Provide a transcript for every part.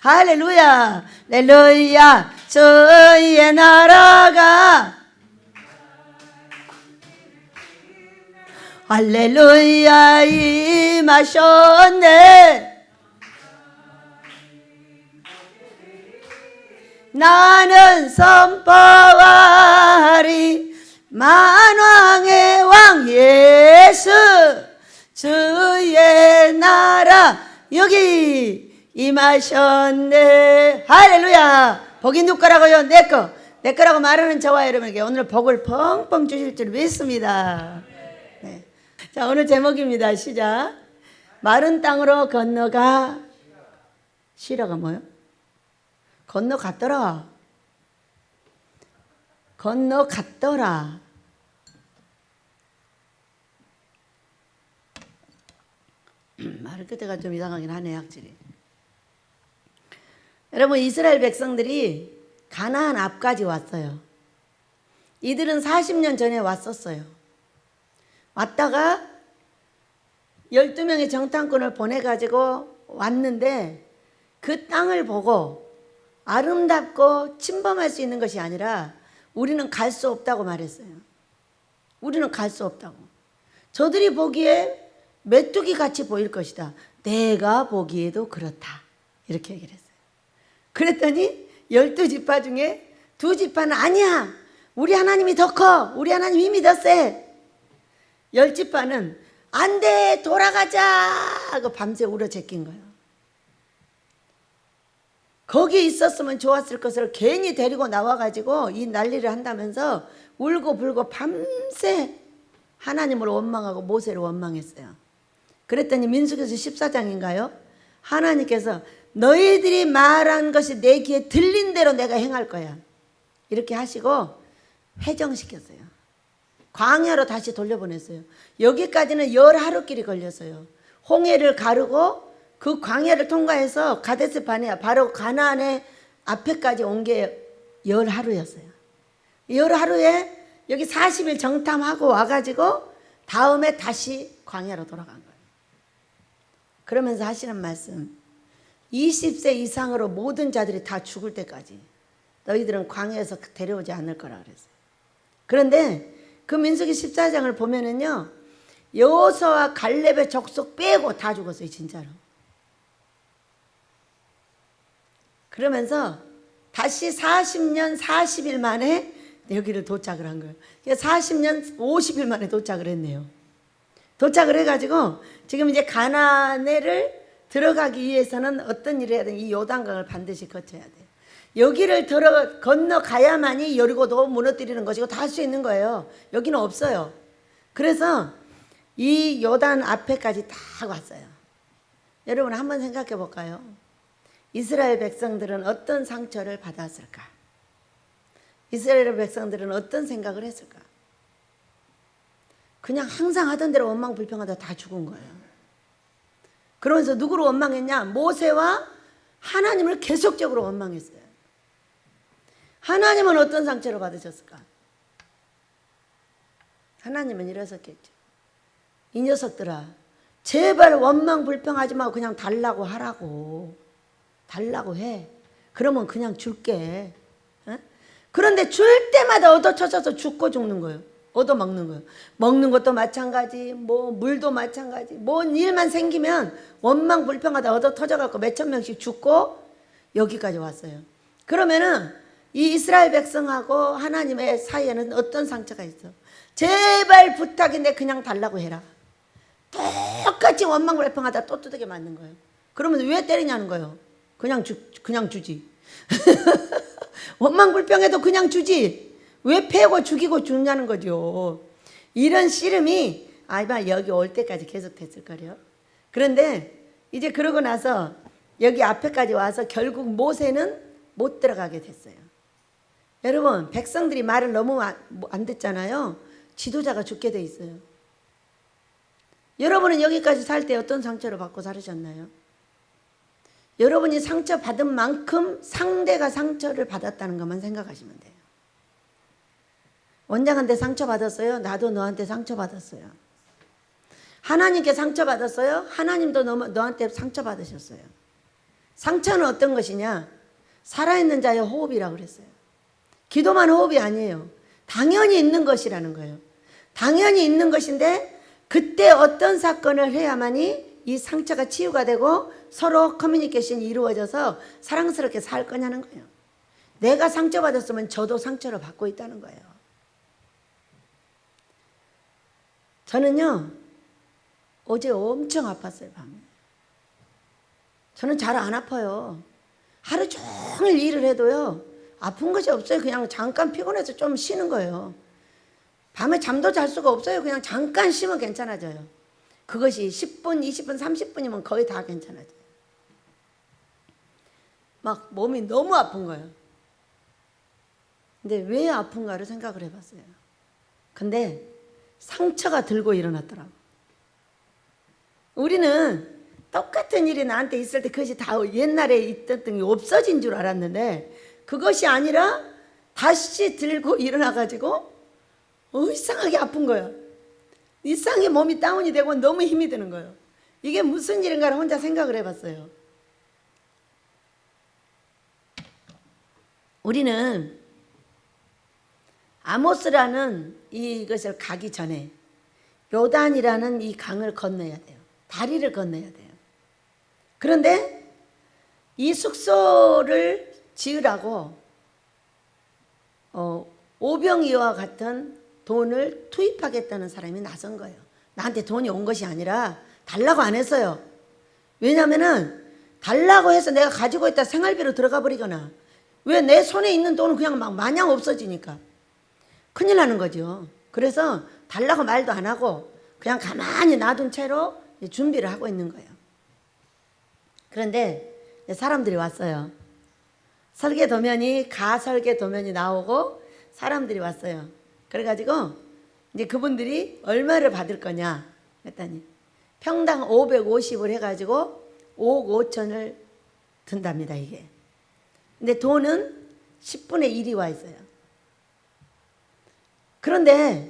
할렐루야, 할렐루야. 주의 나라가 할렐루야 임하셨네. 나는 선포하리 만왕의 왕 예수 주의 나라 여기 임하셨네. 할렐루야. 복이 누구 거라고요? 내 거라고 말하는 저와 여러분에게 오늘 복을 펑펑 주실 줄 믿습니다. 네. 자, 오늘 제목입니다. 시작. 마른 땅으로 건너가 시라가 뭐요? 건너갔더라. 건너갔더라. 말을 끝에가 좀 이상하긴 하네, 학질이. 여러분, 이스라엘 백성들이 가나안 앞까지 왔어요. 이들은 40년 전에 왔었어요. 왔다가 12명의 정탐꾼을 보내가지고 왔는데 그 땅을 보고 아름답고 침범할 수 있는 것이 아니라 우리는 갈 수 없다고 말했어요. 우리는 갈 수 없다고. 저들이 보기에 메뚜기 같이 보일 것이다. 내가 보기에도 그렇다. 이렇게 얘기를 했어요. 그랬더니 12지파 중에 2지파는 아니야. 우리 하나님이 더 커. 우리 하나님 힘이 더 세. 10지파는 안 돼. 돌아가자. 하고 밤새 울어 제낀 거예요. 거기 있었으면 좋았을 것을 괜히 데리고 나와가지고 이 난리를 한다면서 울고 불고 밤새 하나님을 원망하고 모세를 원망했어요. 그랬더니 민수기서 14장인가요? 하나님께서 너희들이 말한 것이 내 귀에 들린 대로 내가 행할 거야. 이렇게 하시고 해정시켰어요. 광야로 다시 돌려보냈어요. 여기까지는 10하루길이 걸렸어요. 홍해를 가르고 그 광야를 통과해서 가데스 바네아 바로 가나안의 앞에까지 온 게 10하루였어요. 10하루에 여기 40일 정탐하고 와가지고 다음에 다시 광야로 돌아간 거예요. 그러면서 하시는 말씀, 20세 이상으로 모든 자들이 다 죽을 때까지 너희들은 광야에서 데려오지 않을 거라 그랬어요. 그런데 그 민수기 14장을 보면은요, 여호수아와 갈렙의 족속 빼고 다 죽었어요, 진짜로. 그러면서 다시 40년 40일 만에 여기를 도착을 한 거예요. 40년 50일 만에 도착을 했네요. 도착을 해가지고 지금 이제 가나안을 들어가기 위해서는 어떤 일을 해야 되는, 이 요단강을 반드시 거쳐야 돼요. 여기를 건너가야만이 여리고도 무너뜨리는 것이고 다 할 수 있는 거예요. 여기는 없어요. 그래서 이 요단 앞에까지 다 왔어요. 여러분 한번 생각해 볼까요? 이스라엘 백성들은 어떤 상처를 받았을까? 이스라엘 백성들은 어떤 생각을 했을까? 그냥 항상 하던 대로 원망 불평하다 다 죽은 거예요. 그러면서 누구를 원망했냐? 모세와 하나님을 계속적으로 원망했어요. 하나님은 어떤 상처를 받으셨을까? 하나님은 이러셨겠죠. 이 녀석들아, 제발 원망 불평하지 말고 그냥 달라고 하라고. 달라고 해. 그러면 그냥 줄게. 어? 그런데 줄 때마다 얻어쳐져서 죽고 죽는 거예요. 얻어먹는 거예요. 먹는 것도 마찬가지, 뭐 물도 마찬가지. 뭔 일만 생기면 원망 불평하다 얻어터져갖고 몇천 명씩 죽고 여기까지 왔어요. 그러면은 이 이스라엘 백성하고 하나님의 사이에는 어떤 상처가 있어? 제발 부탁인데 그냥 달라고 해라. 똑같이 원망 불평하다 또 두들겨 맞는 거예요. 그러면 왜 때리냐는 거예요. 그냥 주지. 원망 불평해도 그냥 주지. 왜 패고 죽이고 죽냐는 거죠. 이런 씨름이 아마 여기 올 때까지 계속 됐을 거예요. 그런데 이제 그러고 나서 여기 앞에까지 와서 결국 모세는 못 들어가게 됐어요. 여러분, 백성들이 말을 너무 안 듣잖아요. 지도자가 죽게 돼 있어요. 여러분은 여기까지 살 때 어떤 상처를 받고 살으셨나요? 여러분이 상처받은 만큼 상대가 상처를 받았다는 것만 생각하시면 돼요. 원장한테 상처받았어요. 나도 너한테 상처받았어요. 하나님께 상처받았어요. 하나님도 너한테 상처받으셨어요. 상처는 어떤 것이냐? 살아있는 자의 호흡이라고 그랬어요. 기도만 호흡이 아니에요. 당연히 있는 것이라는 거예요. 당연히 있는 것인데 그때 어떤 사건을 해야만이 이 상처가 치유가 되고 서로 커뮤니케이션이 이루어져서 사랑스럽게 살 거냐는 거예요. 내가 상처받았으면 저도 상처를 받고 있다는 거예요. 저는요, 어제 엄청 아팠어요, 밤에. 저는 잘 안 아파요. 하루 종일 일을 해도요, 아픈 것이 없어요. 그냥 잠깐 피곤해서 좀 쉬는 거예요. 밤에 잠도 잘 수가 없어요. 그냥 잠깐 쉬면 괜찮아져요. 그것이 10분, 20분, 30분이면 거의 다 괜찮아져요. 막 몸이 너무 아픈 거예요. 근데 왜 아픈가를 생각을 해봤어요. 근데 상처가 들고 일어났더라고. 우리는 똑같은 일이 나한테 있을 때 그것이 다 옛날에 있던 게 없어진 줄 알았는데 그것이 아니라 다시 들고 일어나가지고 이상하게 아픈 거예요. 이상하게 몸이 다운이 되고 너무 힘이 드는 거예요. 이게 무슨 일인가를 혼자 생각을 해봤어요. 우리는 아모스라는 이것을 가기 전에 요단이라는 이 강을 건너야 돼요. 다리를 건너야 돼요. 그런데 이 숙소를 지으라고 오병이와 같은 돈을 투입하겠다는 사람이 나선 거예요. 나한테 돈이 온 것이 아니라 달라고 안 했어요. 왜냐하면은 달라고 해서 내가 가지고 있다 생활비로 들어가 버리거나 왜 내 손에 있는 돈은 그냥 막 마냥 없어지니까 큰일 나는 거죠. 그래서 달라고 말도 안 하고 그냥 가만히 놔둔 채로 준비를 하고 있는 거예요. 그런데 사람들이 왔어요. 가설계 도면이 나오고 사람들이 왔어요. 그래가지고 이제 그분들이 얼마를 받을 거냐 했더니 평당 550을 해가지고 5억 5천을 든답니다, 이게. 근데 돈은 10분의 1이 와 있어요. 그런데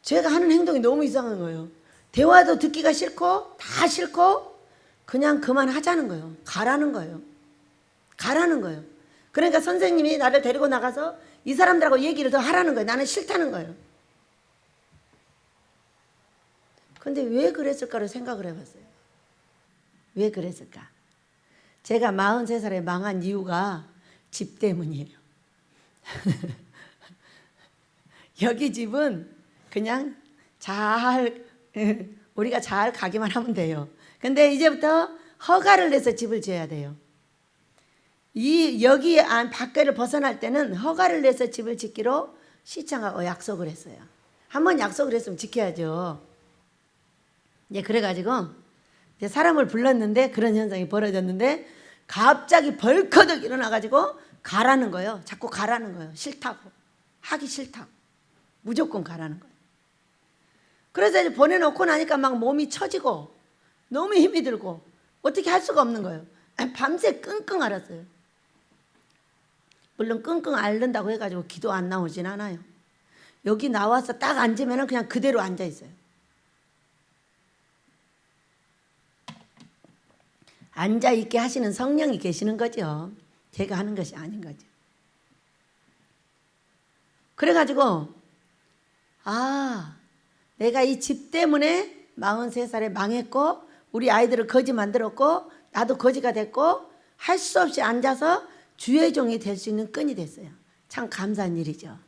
제가 하는 행동이 너무 이상한 거예요. 대화도 듣기가 싫고 다 싫고 그냥 그만하자는 거예요. 가라는 거예요. 가라는 거예요. 그러니까 선생님이 나를 데리고 나가서 이 사람들하고 얘기를 더 하라는 거예요. 나는 싫다는 거예요. 근데 왜 그랬을까를 생각을 해봤어요. 왜 그랬을까? 제가 43살에 망한 이유가 집 때문이에요. 여기 집은 그냥 우리가 잘 가기만 하면 돼요. 근데 이제부터 허가를 내서 집을 지어야 돼요. 여기 밖을 벗어날 때는 허가를 내서 집을 짓기로 시청하고 약속을 했어요. 한번 약속을 했으면 지켜야죠. 이제 그래가지고 이제 사람을 불렀는데 그런 현상이 벌어졌는데 갑자기 벌커덕 일어나가지고 가라는 거예요. 자꾸 가라는 거예요. 싫다고. 하기 싫다고. 무조건 가라는 거예요. 그래서 이제 보내놓고 나니까 막 몸이 처지고 너무 힘이 들고 어떻게 할 수가 없는 거예요. 밤새 끙끙 앓았어요. 물론 끙끙 앓는다고 해가지고 기도 안 나오진 않아요. 여기 나와서 딱 앉으면 그냥 그대로 앉아 있어요. 앉아 있게 하시는 성령이 계시는 거죠. 제가 하는 것이 아닌 거죠. 그래가지고 내가 이 집 때문에 43살에 망했고 우리 아이들을 거지 만들었고 나도 거지가 됐고 할 수 없이 앉아서 주의 종이 될 수 있는 끈이 됐어요. 참 감사한 일이죠.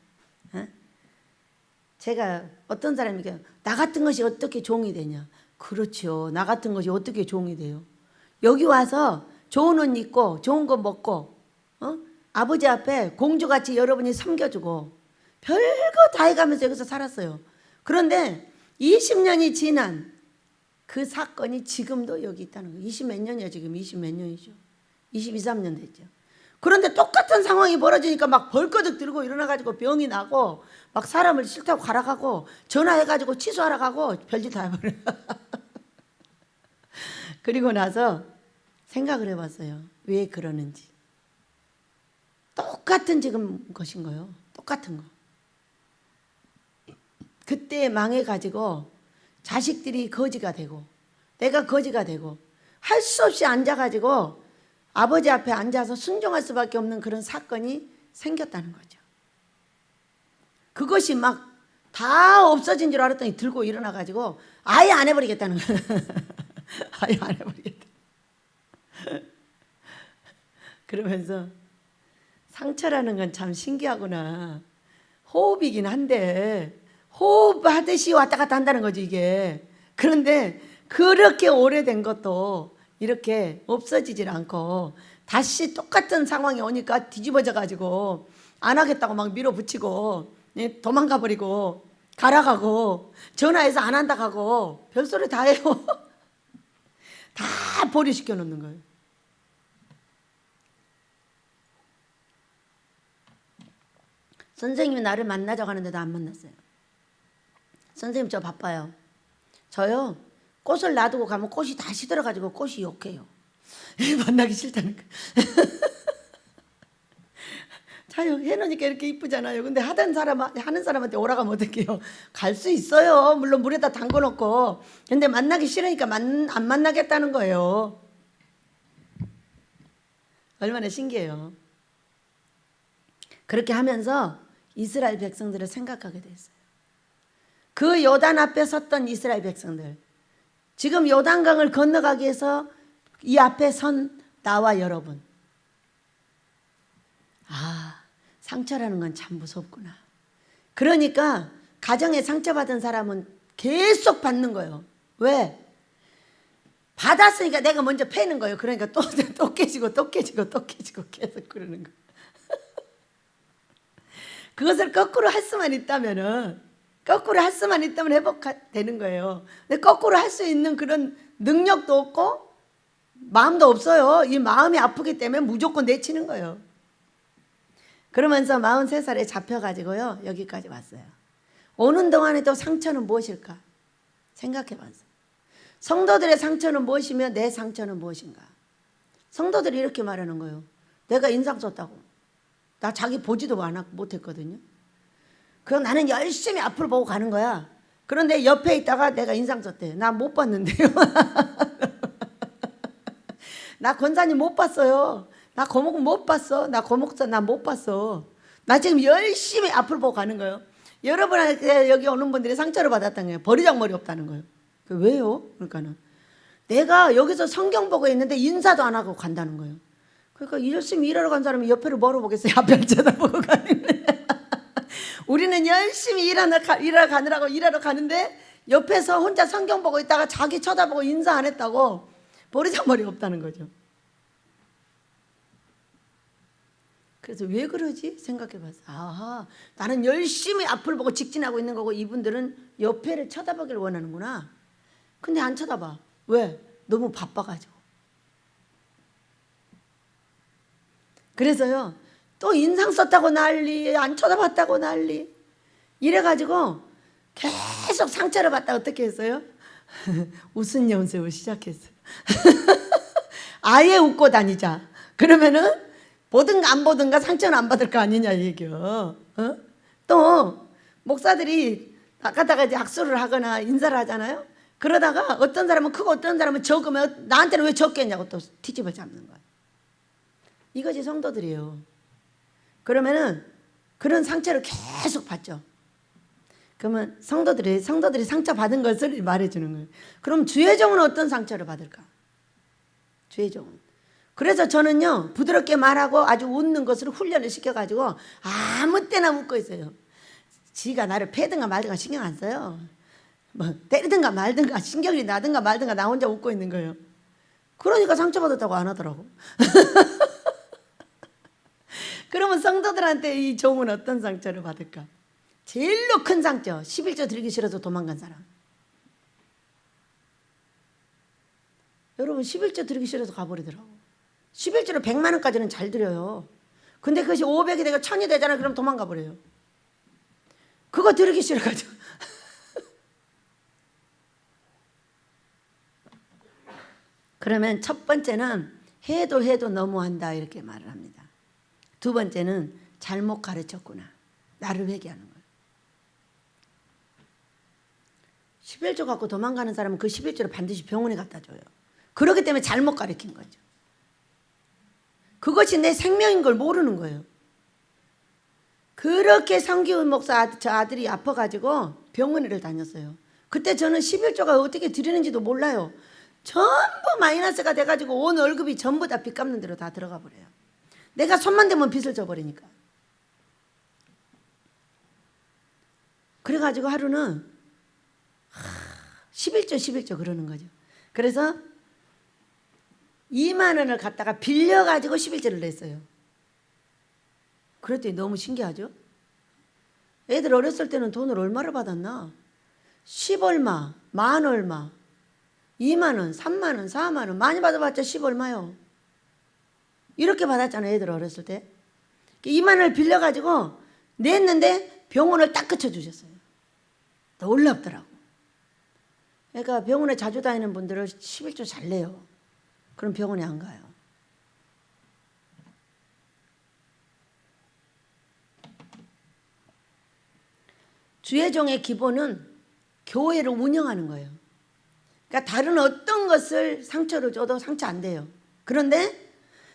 제가 어떤 사람이 나 같은 것이 어떻게 종이 되냐. 그렇죠. 나 같은 것이 어떻게 종이 돼요. 여기 와서 좋은 옷 입고 좋은 거 먹고 아버지 앞에 공주같이 여러분이 섬겨주고 별거 다 해가면서 여기서 살았어요. 그런데 20년이 지난 그 사건이 지금도 여기 있다는 거예요. 20 몇 년이야 지금. 20 몇 년이죠. 22, 3년 됐죠. 그런데 똑같은 상황이 벌어지니까 막 벌거덕 들고 일어나가지고 병이 나고 막 사람을 싫다고 가라 가고 전화해가지고 취소하라 가고 별짓 다 해버려요. 그리고 나서 생각을 해봤어요. 왜 그러는지. 똑같은 지금 것인 거예요. 똑같은 거. 그때 망해가지고 자식들이 거지가 되고 내가 거지가 되고 할 수 없이 앉아가지고 아버지 앞에 앉아서 순종할 수밖에 없는 그런 사건이 생겼다는 거죠. 그것이 막 다 없어진 줄 알았더니 들고 일어나가지고 아예 안 해버리겠다는 거예요. 아예 안 해버리겠다. 그러면서 상처라는 건 참 신기하구나. 호흡이긴 한데 호흡하듯이 왔다 갔다 한다는 거죠 이게. 그런데 그렇게 오래된 것도 이렇게 없어지질 않고 다시 똑같은 상황이 오니까 뒤집어져 가지고 안 하겠다고 막 밀어붙이고 도망가 버리고 가라가고 전화해서 안 한다 가고 별소리 다 해요. 다 보류시켜 놓는 거예요. 선생님이 나를 만나자고 하는데도 안 만났어요. 선생님 저 바빠요. 저요 꽃을 놔두고 가면 꽃이 다 시들어가지고 꽃이 욕해요. 만나기 싫다는 거. 자요 해놓으니까 이렇게 이쁘잖아요. 근데 하는 사람한테 오라고 하면 어떡해요. 갈 수 있어요. 물론 물에다 담궈놓고. 근데 만나기 싫으니까 안 만나겠다는 거예요. 얼마나 신기해요. 그렇게 하면서 이스라엘 백성들을 생각하게 됐어요. 그 요단 앞에 섰던 이스라엘 백성들, 지금 요단강을 건너가기 위해서 이 앞에 선 나와 여러분. 상처라는 건 참 무섭구나. 그러니까 가정에 상처받은 사람은 계속 받는 거예요. 왜? 받았으니까 내가 먼저 패는 거예요. 그러니까 또 깨지고 또 깨지고 또 깨지고 계속 그러는 거예요. 그것을 거꾸로 할 수만 있다면 회복되는 거예요. 근데 거꾸로 할 수 있는 그런 능력도 없고 마음도 없어요. 이 마음이 아프기 때문에 무조건 내치는 거예요. 그러면서 43살에 잡혀가지고요 여기까지 왔어요. 오는 동안에도 상처는 무엇일까 생각해 봤어요. 성도들의 상처는 무엇이며 내 상처는 무엇인가. 성도들이 이렇게 말하는 거예요. 내가 인상 썼다고. 나 자기 보지도 못했거든요. 그럼 나는 열심히 앞을 보고 가는 거야. 그런데 옆에 있다가 내가 인상 썼대. 나 못 봤는데요. 나 권사님 못 봤어요. 나 고목 못 봤어. 나 고목사 나 못 봤어. 나 지금 열심히 앞을 보고 가는 거예요. 여러분한테 여기 오는 분들이 상처를 받았다는 거예요. 버리장머리 없다는 거예요. 왜요? 그러니까는 내가 여기서 성경 보고 있는데 인사도 안 하고 간다는 거예요. 그러니까 열심히 일하러 간 사람이 옆에를 뭐로 보겠어요? 앞을 쳐다보고 가는 거예요. 우리는 열심히 일하러 가는데 옆에서 혼자 성경 보고 있다가 자기 쳐다보고 인사 안 했다고 버리장머리 없다는 거죠. 그래서 왜 그러지? 생각해봤어. 나는 열심히 앞을 보고 직진하고 있는 거고 이분들은 옆에를 쳐다보기를 원하는구나. 근데 안 쳐다봐. 왜? 너무 바빠가지고. 그래서요 또 인상 썼다고 난리, 안 쳐다봤다고 난리 이래가지고 계속 상처를 받다 어떻게 했어요? 웃은 연습을 시작했어요. 아예 웃고 다니자. 그러면은 보든가 안 보든가 상처는 안 받을 거 아니냐 얘기요. 또 목사들이 나가다가 이제 악수를 하거나 인사를 하잖아요. 그러다가 어떤 사람은 크고 어떤 사람은 적으면 나한테는 왜 적겠냐고 또 뒤집어 잡는 거야. 이것이 성도들이에요. 그러면은 그런 상처를 계속 받죠. 그러면 성도들이 상처받은 것을 말해주는 거예요. 그럼 주의 종은 어떤 상처를 받을까? 주의 종은. 그래서 저는요 부드럽게 말하고 아주 웃는 것을 훈련을 시켜가지고 아무 때나 웃고 있어요. 지가 나를 패든가 말든가 신경 안 써요. 뭐 때리든가 말든가 신경이 나든가 말든가 나 혼자 웃고 있는 거예요. 그러니까 상처받았다고 안 하더라고. 그러면 성도들한테 이 종은 어떤 상처를 받을까? 제일로 큰 상처, 11조 드리기 싫어서 도망간 사람. 여러분 11조 드리기 싫어서 가버리더라고. 11조로 100만 원까지는 잘 드려요. 근데 그것이 500이 되고 1000이 되잖아요. 그럼 도망가 버려요. 그거 드리기 싫어가지고. 그러면 첫 번째는 해도 너무한다 이렇게 말을 합니다. 두 번째는 잘못 가르쳤구나. 나를 회개하는 거예요. 11조 갖고 도망가는 사람은 그 11조를 반드시 병원에 갖다 줘요. 그렇기 때문에 잘못 가르친 거죠. 그것이 내 생명인 걸 모르는 거예요. 그렇게 성기훈 목사 저 아들이 아파가지고 병원을 다녔어요. 그때 저는 11조가 어떻게 드리는지도 몰라요. 전부 마이너스가 돼가지고 온 월급이 전부 다 빚 갚는 대로 다 들어가 버려요. 내가 손만 대면 빚을 져버리니까. 그래가지고 하루는 11조 그러는 거죠. 그래서 2만 원을 갖다가 빌려가지고 11조를 냈어요. 그랬더니 너무 신기하죠. 애들 어렸을 때는 돈을 얼마를 받았나? 10얼마, 만 얼마, 2만 원, 3만 원, 4만 원 많이 받아봤자 10 얼마요. 이렇게 받았잖아요. 애들 어렸을 때. 2만 원을 빌려가지고 냈는데 병원을 딱 그쳐주셨어요. 놀랍더라고. 그러니까 병원에 자주 다니는 분들은 11조 잘 내요. 그럼 병원에 안 가요. 주의 종의 기본은 교회를 운영하는 거예요. 그러니까 다른 어떤 것을 상처를 줘도 상처 안 돼요. 그런데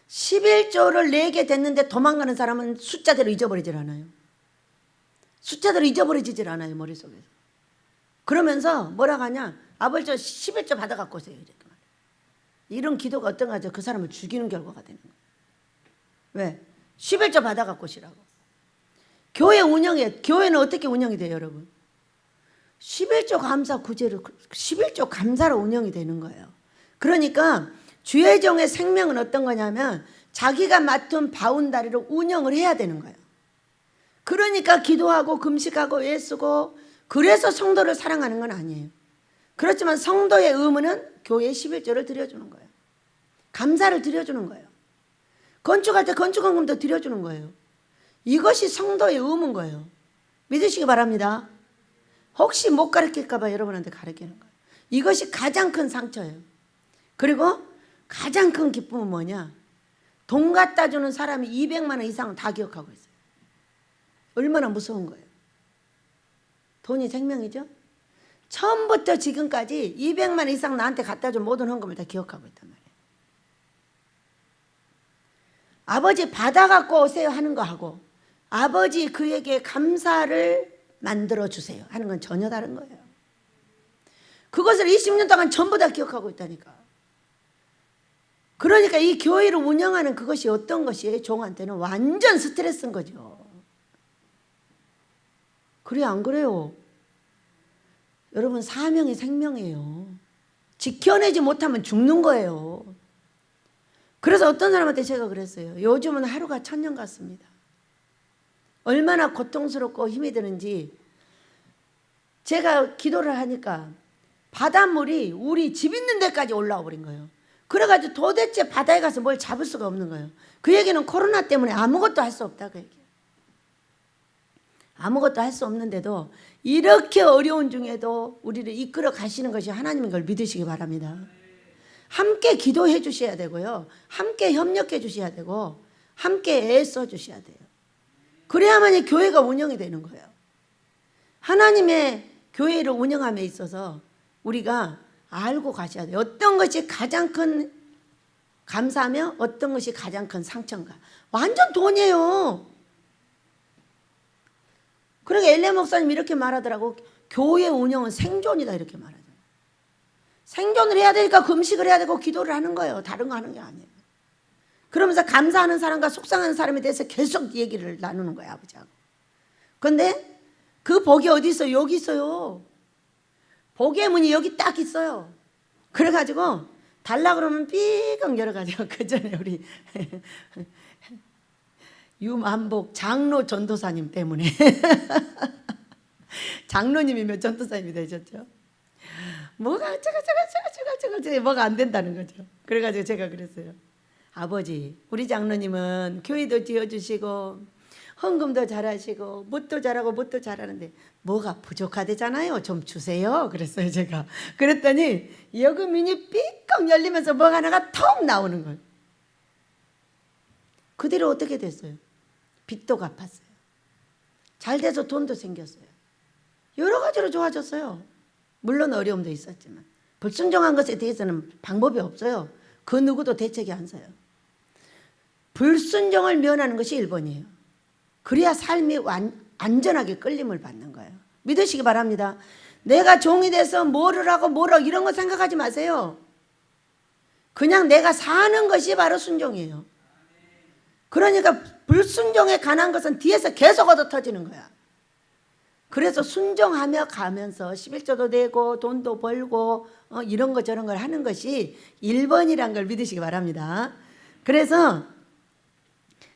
11조를 내게 됐는데 도망가는 사람은 숫자대로 잊어버리질 않아요. 숫자대로 잊어버리질 않아요. 머릿속에서. 그러면서 뭐라고 하냐. 아버지 저 11조 받아갖고 오세요. 이렇게 말해요. 이런 기도가 어떤가 하죠. 그 사람을 죽이는 결과가 되는 거예요. 왜? 11조 받아갖고 오시라고. 교회 운영에, 교회는 어떻게 운영이 돼요, 여러분? 11조 감사 구제로, 11조 감사로 운영이 되는 거예요. 그러니까 주의 종의 생명은 어떤 거냐면 자기가 맡은 바운다리로 운영을 해야 되는 거예요. 그러니까 기도하고 금식하고 애쓰고 그래서 성도를 사랑하는 건 아니에요. 그렇지만 성도의 의무는 교회에 11조를 드려주는 거예요. 감사를 드려주는 거예요. 건축할 때 건축원금도 드려주는 거예요. 이것이 성도의 의무인 거예요. 믿으시기 바랍니다. 혹시 못 가르칠까 봐 여러분한테 가르치는 거예요. 이것이 가장 큰 상처예요. 그리고 가장 큰 기쁨은 뭐냐? 돈 갖다 주는 사람이 200만 원 이상은 다 기억하고 있어요. 얼마나 무서운 거예요. 돈이 생명이죠. 처음부터 지금까지 200만 원 이상 나한테 갖다 준 모든 헌금을 다 기억하고 있단 말이에요. 아버지 받아갖고 오세요 하는 거 하고 아버지 그에게 감사를 만들어 주세요 하는 건 전혀 다른 거예요. 그것을 20년 동안 전부 다 기억하고 있다니까. 그러니까 이 교회를 운영하는 그것이 어떤 것이에요? 종한테는 완전 스트레스인 거죠. 그래요, 안 그래요? 여러분, 사명이 생명이에요. 지켜내지 못하면 죽는 거예요. 그래서 어떤 사람한테 제가 그랬어요. 요즘은 하루가 천년 같습니다. 얼마나 고통스럽고 힘이 드는지 제가 기도를 하니까 바닷물이 우리 집 있는 데까지 올라와 버린 거예요. 그래가지고 도대체 바다에 가서 뭘 잡을 수가 없는 거예요. 그 얘기는 코로나 때문에 아무것도 할 수 없다 그 얘기예요. 아무것도 할 수 없는데도 이렇게 어려운 중에도 우리를 이끌어 가시는 것이 하나님인 걸 믿으시기 바랍니다. 함께 기도해 주셔야 되고요. 함께 협력해 주셔야 되고 함께 애써 주셔야 돼요. 그래야만이 교회가 운영이 되는 거예요. 하나님의 교회를 운영함에 있어서 우리가 알고 가셔야 돼요. 어떤 것이 가장 큰 감사며 어떤 것이 가장 큰 상처인가. 완전 돈이에요. 그러니까 엘레 목사님 이렇게 말하더라고. 교회 운영은 생존이다 이렇게 말하잖아요. 생존을 해야 되니까 금식을 해야 되고 기도를 하는 거예요. 다른 거 하는 게 아니에요. 그러면서 감사하는 사람과 속상하는 사람에 대해서 계속 얘기를 나누는 거예요. 아버지하고. 그런데 그 복이 어디 있어요? 여기 있어요. 복의 문이 여기 딱 있어요. 그래가지고 달라 그러면 삐걱 열어가지고 그 전에 우리 유만복 장로 전도사님 때문에 장로님이면 전도사님이 되셨죠. 뭐가 저거 뭐가 안 된다는 거죠. 그래가지고 제가 그랬어요. 아버지, 우리 장로님은 교회도 지어주시고 헌금도 잘하시고 뭣도 잘하고 뭣도 잘하는데 뭐가 부족하대잖아요. 좀 주세요. 그랬어요 제가. 그랬더니 여금문이 삐걱 열리면서 뭐가 하나가 턱 나오는 거예요. 그 뒤로 어떻게 됐어요? 빚도 갚았어요. 잘 돼서 돈도 생겼어요. 여러 가지로 좋아졌어요. 물론 어려움도 있었지만 불순종한 것에 대해서는 방법이 없어요. 그 누구도 대책이 안 서요. 불순종을 면하는 것이 1번이에요. 그래야 삶이 안전하게 끌림을 받는 거예요. 믿으시기 바랍니다. 내가 종이 돼서 뭐를 하고 이런 거 생각하지 마세요. 그냥 내가 사는 것이 바로 순종이에요. 그러니까 불순종에 관한 것은 뒤에서 계속 얻어 터지는 거야. 그래서 순종하며 가면서 11조도 내고 돈도 벌고 이런 거 저런 걸 하는 것이 1번이란 걸 믿으시기 바랍니다. 그래서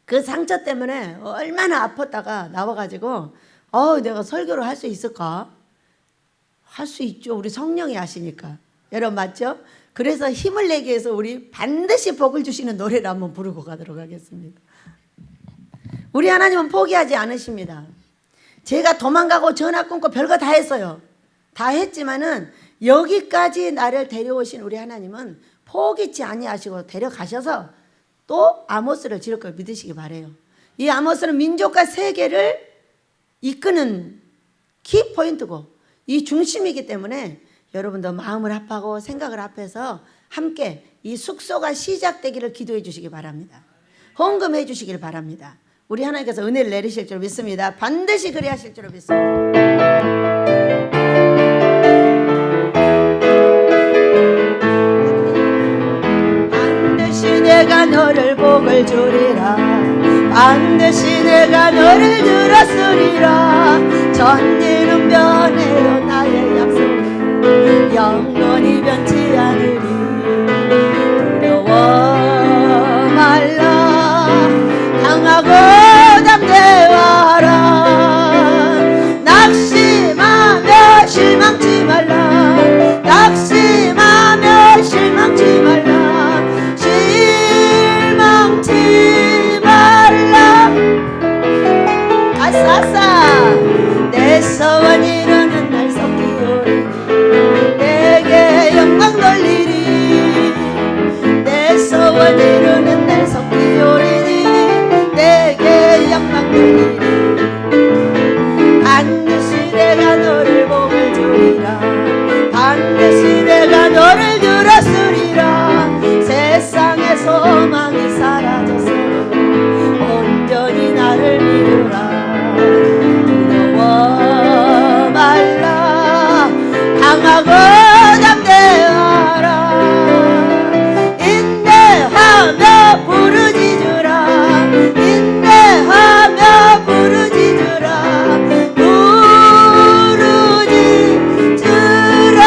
그 상처 때문에 얼마나 아팠다가 나와가지고 내가 설교를 할 수 있을까? 할 수 있죠. 우리 성령이 하시니까. 여러분 맞죠? 그래서 힘을 내기 위해서 우리 반드시 복을 주시는 노래를 한번 부르고 가도록 하겠습니다. 우리 하나님은 포기하지 않으십니다. 제가 도망가고 전화 끊고 별거 다 했어요. 다 했지만은 여기까지 나를 데려오신 우리 하나님은 포기치 아니하시고 데려가셔서 또 아모스를 지을 걸 믿으시기 바래요. 이 아모스는 민족과 세계를 이끄는 키포인트고 이 중심이기 때문에 여러분도 마음을 합하고 생각을 합해서 함께 이 숙소가 시작되기를 기도해 주시기 바랍니다. 헌금해 주시길 바랍니다. 우리 하나님께서 은혜를 내리실 줄 믿습니다. 반드시 그리 하실 줄 믿습니다. 반드시 내가 너를 복을 주리라. 반드시 내가 너를 들었으리라. 전일은 변해도 나의 약속 영원히 변치 않으리. 두려워 말라. 강하고 담대하라. 낙심하며 실망치 말라. 낙심하며 실망치 말라. 실망치 말라. 아싸 내 소원 이루는 날 섭기오리. 내게 영광 돌리리. 내 소원 이루는 날 섭기오리니 내게 영광 돌리리. 반드시 내가 너를 복을 주리라. 반드시 내가 너를 들었으리라. 세상의 소망이 사라졌어 온전히 나를 믿으라. 두려워 말라. 강하고 담대하라. 인내하며 부르짖으라. 인내하며 부르짖으라. 부르짖으라.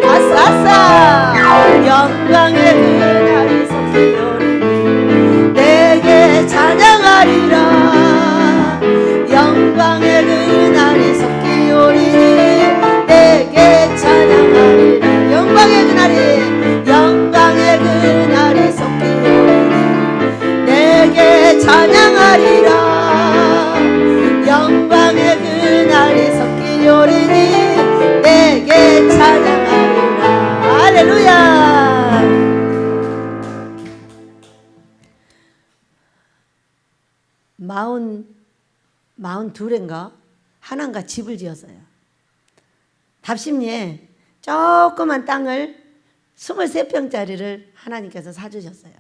아싸 영광의 그날이 섭리오리니 내게 찬양하리라. 영광의 그날이 섭리오리니 내게 찬양하리라. 영광의 그날이 섭리오리니 내게 찬양하리라. 영광의 그날이 섭리오리니 내게 찬양하리라. 할렐루야. 마흔 둘인가 하나인가 집을 지었어요. 답심리에 조그만 땅을 23평짜리를 하나님께서 사주셨어요.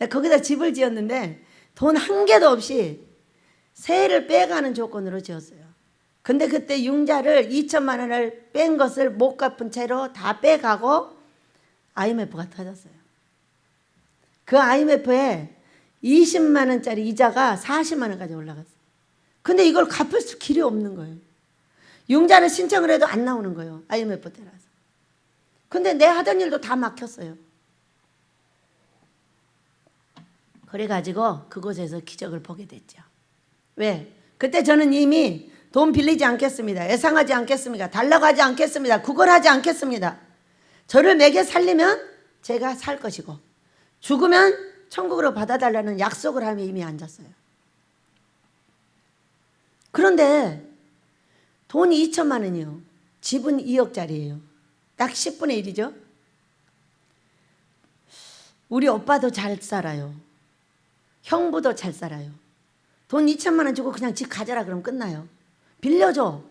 거기다 집을 지었는데 돈 한 개도 없이 세를 빼가는 조건으로 지었어요. 근데 그때 융자를 2천만 원을 뺀 것을 못 갚은 채로 다 빼가고 IMF가 터졌어요. 그 IMF에 20만 원짜리 이자가 40만 원까지 올라갔어요. 근데 이걸 갚을 수 길이 없는 거예요. 융자를 신청을 해도 안 나오는 거예요. IMF 때라서. 근데 내 하던 일도 다 막혔어요. 그래가지고 그곳에서 기적을 보게 됐죠. 왜? 그때 저는 이미 돈 빌리지 않겠습니다. 애상하지 않겠습니다. 달라고 하지 않겠습니다. 구걸하지 않겠습니다. 저를 먹여 살리면 제가 살 것이고 죽으면 천국으로 받아달라는 약속을 하며 이미 앉았어요. 그런데 돈이 2천만 원이요. 집은 2억짜리예요. 딱 10분의 1이죠. 우리 오빠도 잘 살아요. 형부도 잘 살아요. 돈 2천만 원 주고 그냥 집 가져라 그러면 끝나요. 빌려줘.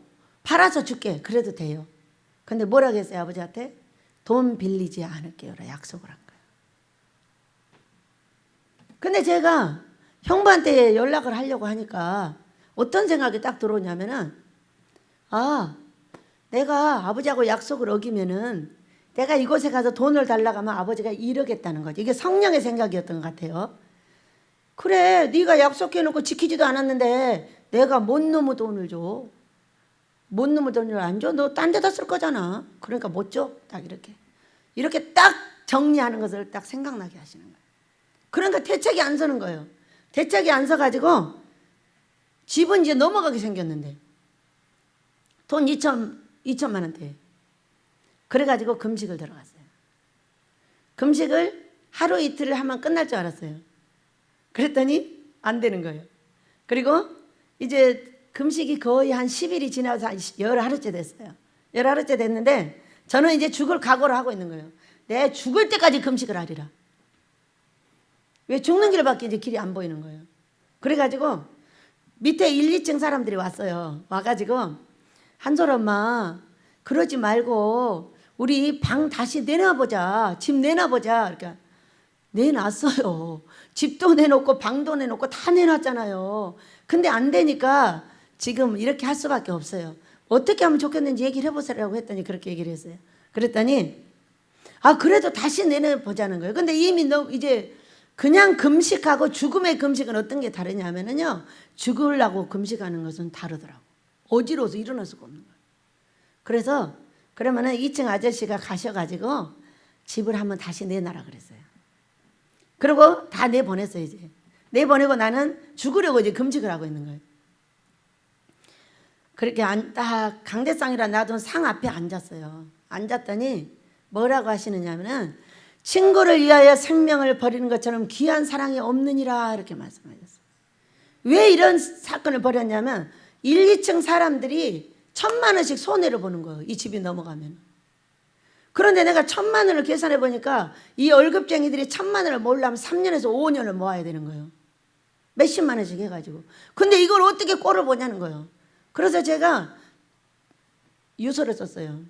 팔아서 줄게. 그래도 돼요. 근데 뭐라고 했어요, 아버지한테? 돈 빌리지 않을게요라 약속을 한 거예요. 근데 제가 형부한테 연락을 하려고 하니까 어떤 생각이 딱 들어오냐면은, 아, 내가 아버지하고 약속을 어기면은 내가 이곳에 가서 돈을 달라고 하면 아버지가 이러겠다는 거지. 이게 성령의 생각이었던 것 같아요. 그래, 네가 약속해놓고 지키지도 않았는데 내가 뭔 놈의 돈을 줘? 뭔 놈의 돈을 안 줘? 너 딴 데다 쓸 거잖아. 그러니까 못 줘. 딱 이렇게 딱 정리하는 것을 딱 생각나게 하시는 거예요. 그러니까 대책이 안 서는 거예요. 대책이 안 서가지고 집은 이제 넘어가게 생겼는데 돈 2천만 원대. 그래가지고 금식을 들어갔어요. 금식을 하루 이틀을 하면 끝날 줄 알았어요. 그랬더니 안 되는 거예요. 그리고 이제 금식이 거의 한 10일이 지나서 열하루째 됐어요. 열하루째 됐는데 저는 이제 죽을 각오를 하고 있는 거예요. 내 죽을 때까지 금식을 하리라. 왜 죽는 길밖에 이제 길이 안 보이는 거예요. 그래가지고 밑에 1, 2층 사람들이 왔어요. 와가지고 한솔 엄마 그러지 말고 우리 방 다시 내놔보자. 집 내놔보자. 그러니까 내놨어요. 집도 내놓고 방도 내놓고 다 내놨잖아요. 근데 안 되니까 지금 이렇게 할 수밖에 없어요. 어떻게 하면 좋겠는지 얘기를 해보세요라고 했더니 그렇게 얘기를 했어요. 그랬더니 그래도 다시 내놔보자는 거예요. 근데 이미 이제 그냥 금식하고 죽음의 금식은 어떤 게 다르냐면요. 죽으려고 금식하는 것은 다르더라고. 어지러워서 일어날 수가 없는 거예요. 그래서 그러면은 2층 아저씨가 가셔가지고 집을 한번 다시 내놔라 그랬어요. 그리고 다 내보냈어요, 이제. 내보내고 나는 죽으려고 이제 금식을 하고 있는 거예요. 그렇게 딱 강대상이라 놔둔 상 앞에 앉았어요. 앉았더니 뭐라고 하시느냐면은 친구를 위하여 생명을 버리는 것처럼 귀한 사랑이 없느니라 이렇게 말씀하셨어요. 왜 이런 사건을 벌였냐면 1, 2층 사람들이 1,000만 원씩 손해를 보는 거예요. 이 집이 넘어가면. 그런데 내가 1,000만 원을 계산해 보니까 이 월급쟁이들이 1,000만 원을 모으려면 3년에서 5년을 모아야 되는 거예요. 몇십만 원씩 해가지고. 근데 이걸 어떻게 꼴을 보냐는 거예요. 그래서 제가 유서를 썼어요.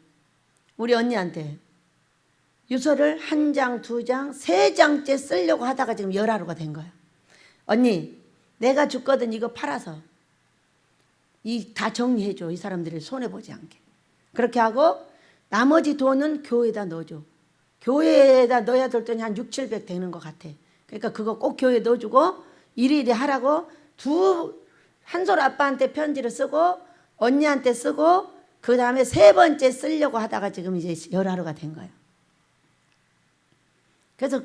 우리 언니한테. 유서를 1장, 2장, 3장째 쓰려고 하다가 지금 열하루가 된 거예요. 언니, 내가 죽거든 이거 팔아서 다 정리해줘. 이 사람들이 손해보지 않게. 그렇게 하고 나머지 돈은 교회에다 넣어줘. 교회에다 넣어야 될 돈이 한 6, 700 되는 것 같아. 그러니까 그거 꼭 교회에 넣어주고 이리이리 하라고 한솔 아빠한테 편지를 쓰고 언니한테 쓰고 그 다음에 3번째 쓰려고 하다가 지금 이제 열하루가 된 거예요. 그래서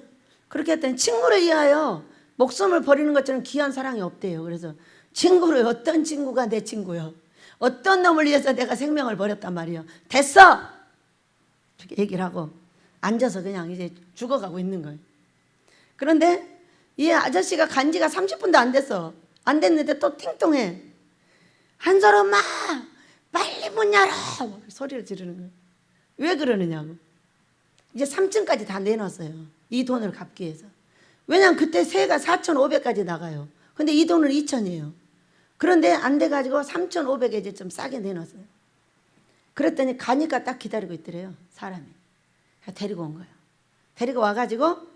그렇게 했더니 친구를 위하여 목숨을 버리는 것처럼 귀한 사랑이 없대요. 그래서 친구를 어떤 친구가 내 친구요? 어떤 놈을 위해서 내가 생명을 버렸단 말이에요. 됐어! 이렇게 얘기를 하고 앉아서 그냥 이제 죽어가고 있는 거예요. 그런데 이 아저씨가 간 지가 30분도 안 됐어. 안 됐는데 또 띵동해. 한솔 엄마! 빨리 문 열어! 소리를 지르는 거예요. 왜 그러느냐고. 이제 3층까지 다 내놨어요. 이 돈을 갚기 위해서. 왜냐면 그때 세가 4,500까지 나가요. 근데 이 돈은 2,000이에요. 그런데 안 돼가지고 3,500에 이제 좀 싸게 내놨어요. 그랬더니 가니까 딱 기다리고 있더래요. 사람이. 데리고 온 거예요. 데리고 와가지고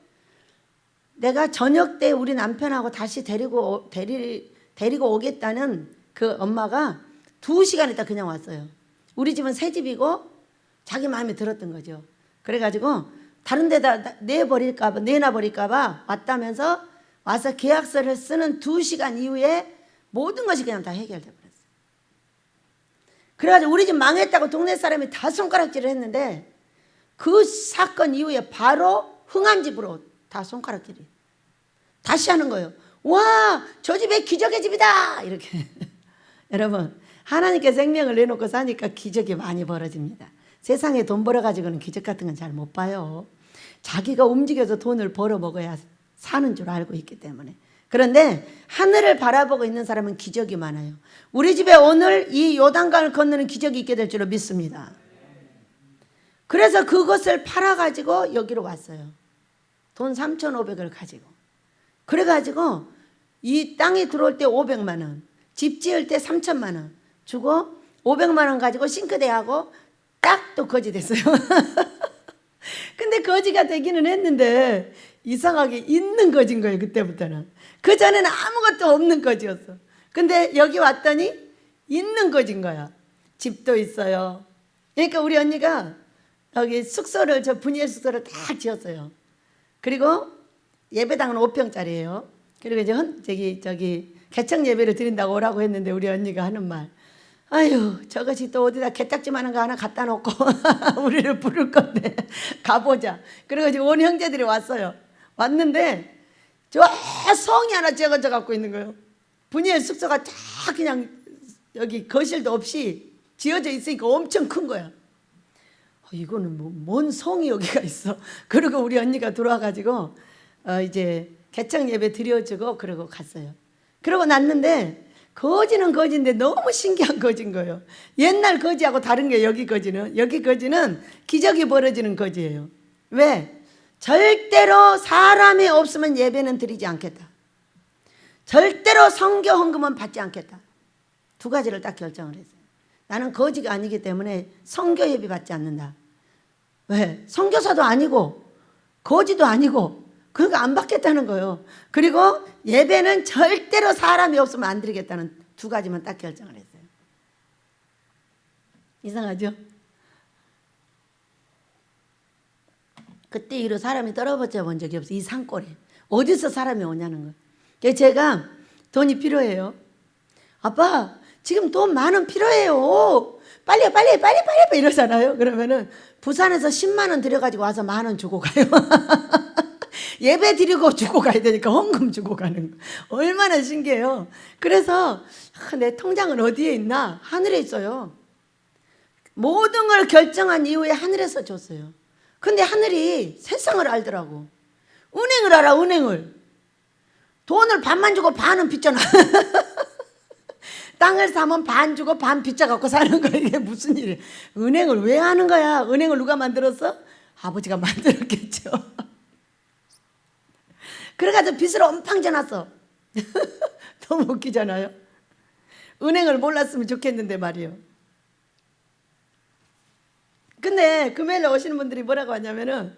내가 저녁 때 우리 남편하고 다시 데리고 오겠다는 그 엄마가 2시간 있다 그냥 왔어요. 우리 집은 새 집이고 자기 마음에 들었던 거죠. 그래가지고 다른 데다 내놔버릴까봐 왔다면서 와서 계약서를 쓰는 2시간 이후에 모든 것이 그냥 다 해결돼 버렸어요. 그래가지고 우리 집 망했다고 동네 사람이 다 손가락질을 했는데 그 사건 이후에 바로 흥한 집으로 다 손가락질이 다시 하는 거예요. 와, 저 집에 기적의 집이다 이렇게. 여러분, 하나님께 생명을 내놓고 사니까 기적이 많이 벌어집니다. 세상에 돈 벌어가지고는 기적 같은 건 잘 못 봐요. 자기가 움직여서 돈을 벌어 먹어야 사는 줄 알고 있기 때문에. 그런데 하늘을 바라보고 있는 사람은 기적이 많아요. 우리 집에 오늘 이 요단강을 건너는 기적이 있게 될 줄로 믿습니다. 그래서 그것을 팔아가지고 여기로 왔어요. 돈 3,500을 가지고. 그래가지고 이 땅이 들어올 때 500만 원, 집 지을 때 3천만 원 주고 500만 원 가지고 싱크대하고 딱 또 거지 됐어요. 근데 거지가 되기는 했는데 이상하게 있는 거지인 거예요. 그때부터는. 그 전에는 아무것도 없는 거지였어. 근데 여기 왔더니 있는 거지인 거야. 집도 있어요. 그러니까 우리 언니가 여기 숙소를, 저 분이엘 숙소를 다 지었어요. 그리고 예배당은 5평짜리예요. 그리고 이제 저기 개척 예배를 드린다고 오라고 했는데 우리 언니가 하는 말, 아유 저것이 또 어디다 개딱지만한 거 하나 갖다 놓고 우리를 부를 건데 가보자. 그리고 지금 온 형제들이 왔어요. 왔는데 저 성이 하나 지어져 갖고 있는 거예요. 분이엘 숙소가 다 그냥 여기 거실도 없이 지어져 있으니까 엄청 큰 거야. 이거는 뭔 성이 여기가 있어. 그리고 우리 언니가 들어와가지고 이제 개척 예배 드려주고 그러고 갔어요. 그러고 났는데 거지는 거지인데 너무 신기한 거지인 거예요. 옛날 거지하고 다른 게 여기 거지는 기적이 벌어지는 거지예요. 왜? 절대로 사람이 없으면 예배는 드리지 않겠다. 절대로 성교 헌금은 받지 않겠다. 두 가지를 딱 결정을 했어요. 나는 거지가 아니기 때문에 성교 예배 받지 않는다. 왜? 선교사도 아니고 거지도 아니고 그러니까 안 받겠다는 거예요. 그리고 예배는 절대로 사람이 없으면 안 드리겠다는 두 가지만 딱 결정을 했어요. 이상하죠? 그때 이후로 사람이 떨어져 본 적이 없어요. 이 산골에 어디서 사람이 오냐는 거예요. 그래서 제가 돈이 필요해요. 아빠 지금 돈 만 원 필요해요. 빨리 이러잖아요. 그러면은 부산에서 10만 원 들여가지고 와서 만 원 주고 가요. 예배 드리고 주고 가야 되니까 헌금 주고 가는 거. 얼마나 신기해요. 그래서 내 통장은 어디에 있나? 하늘에 있어요. 모든 걸 결정한 이후에 하늘에서 줬어요. 근데 하늘이 세상을 알더라고. 은행을 알아, 은행을. 돈을 반만 주고 반은 빚잖아. 땅을 사면 반 주고 반 빚자 갖고 사는 거야. 이게 무슨 일이야. 은행을 왜 하는 거야? 은행을 누가 만들었어? 아버지가 만들었겠죠. 그래가지고 빚을 엄청 져놨어. 너무 웃기잖아요. 은행을 몰랐으면 좋겠는데 말이요. 근데 금요일에 오시는 분들이 뭐라고 하냐면은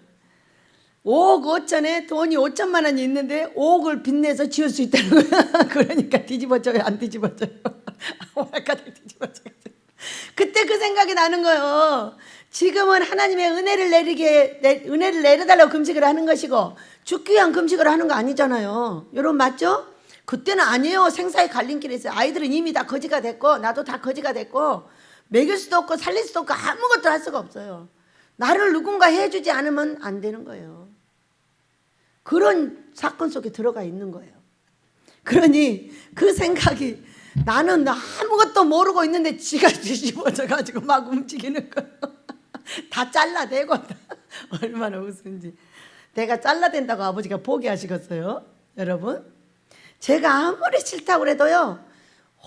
5억 5천에 돈이 5천만 원이 있는데 5억을 빚내서 지을 수 있다는 거야. 그러니까 뒤집어져요, 안 뒤집어져요? 오락가락 뒤집어져요. 그때 그 생각이 나는 거예요. 지금은 하나님의 은혜를 내려달라고 금식을 하는 것이고 죽기 위한 금식을 하는 거 아니잖아요. 여러분 맞죠? 그때는 아니에요. 생사의 갈림길에 있어요. 아이들은 이미 다 거지가 됐고 나도 다 거지가 됐고 먹일 수도 없고 살릴 수도 없고 아무것도 할 수가 없어요. 나를 누군가 해주지 않으면 안 되는 거예요. 그런 사건 속에 들어가 있는 거예요. 그러니 그 생각이 나는 아무것도 모르고 있는데 지가 뒤집어져 가지고 막 움직이는 거예요. 다 잘라내고 얼마나 웃은지. 내가 잘라댄다고 아버지가 포기하시겠어요? 여러분 제가 아무리 싫다고 그래도요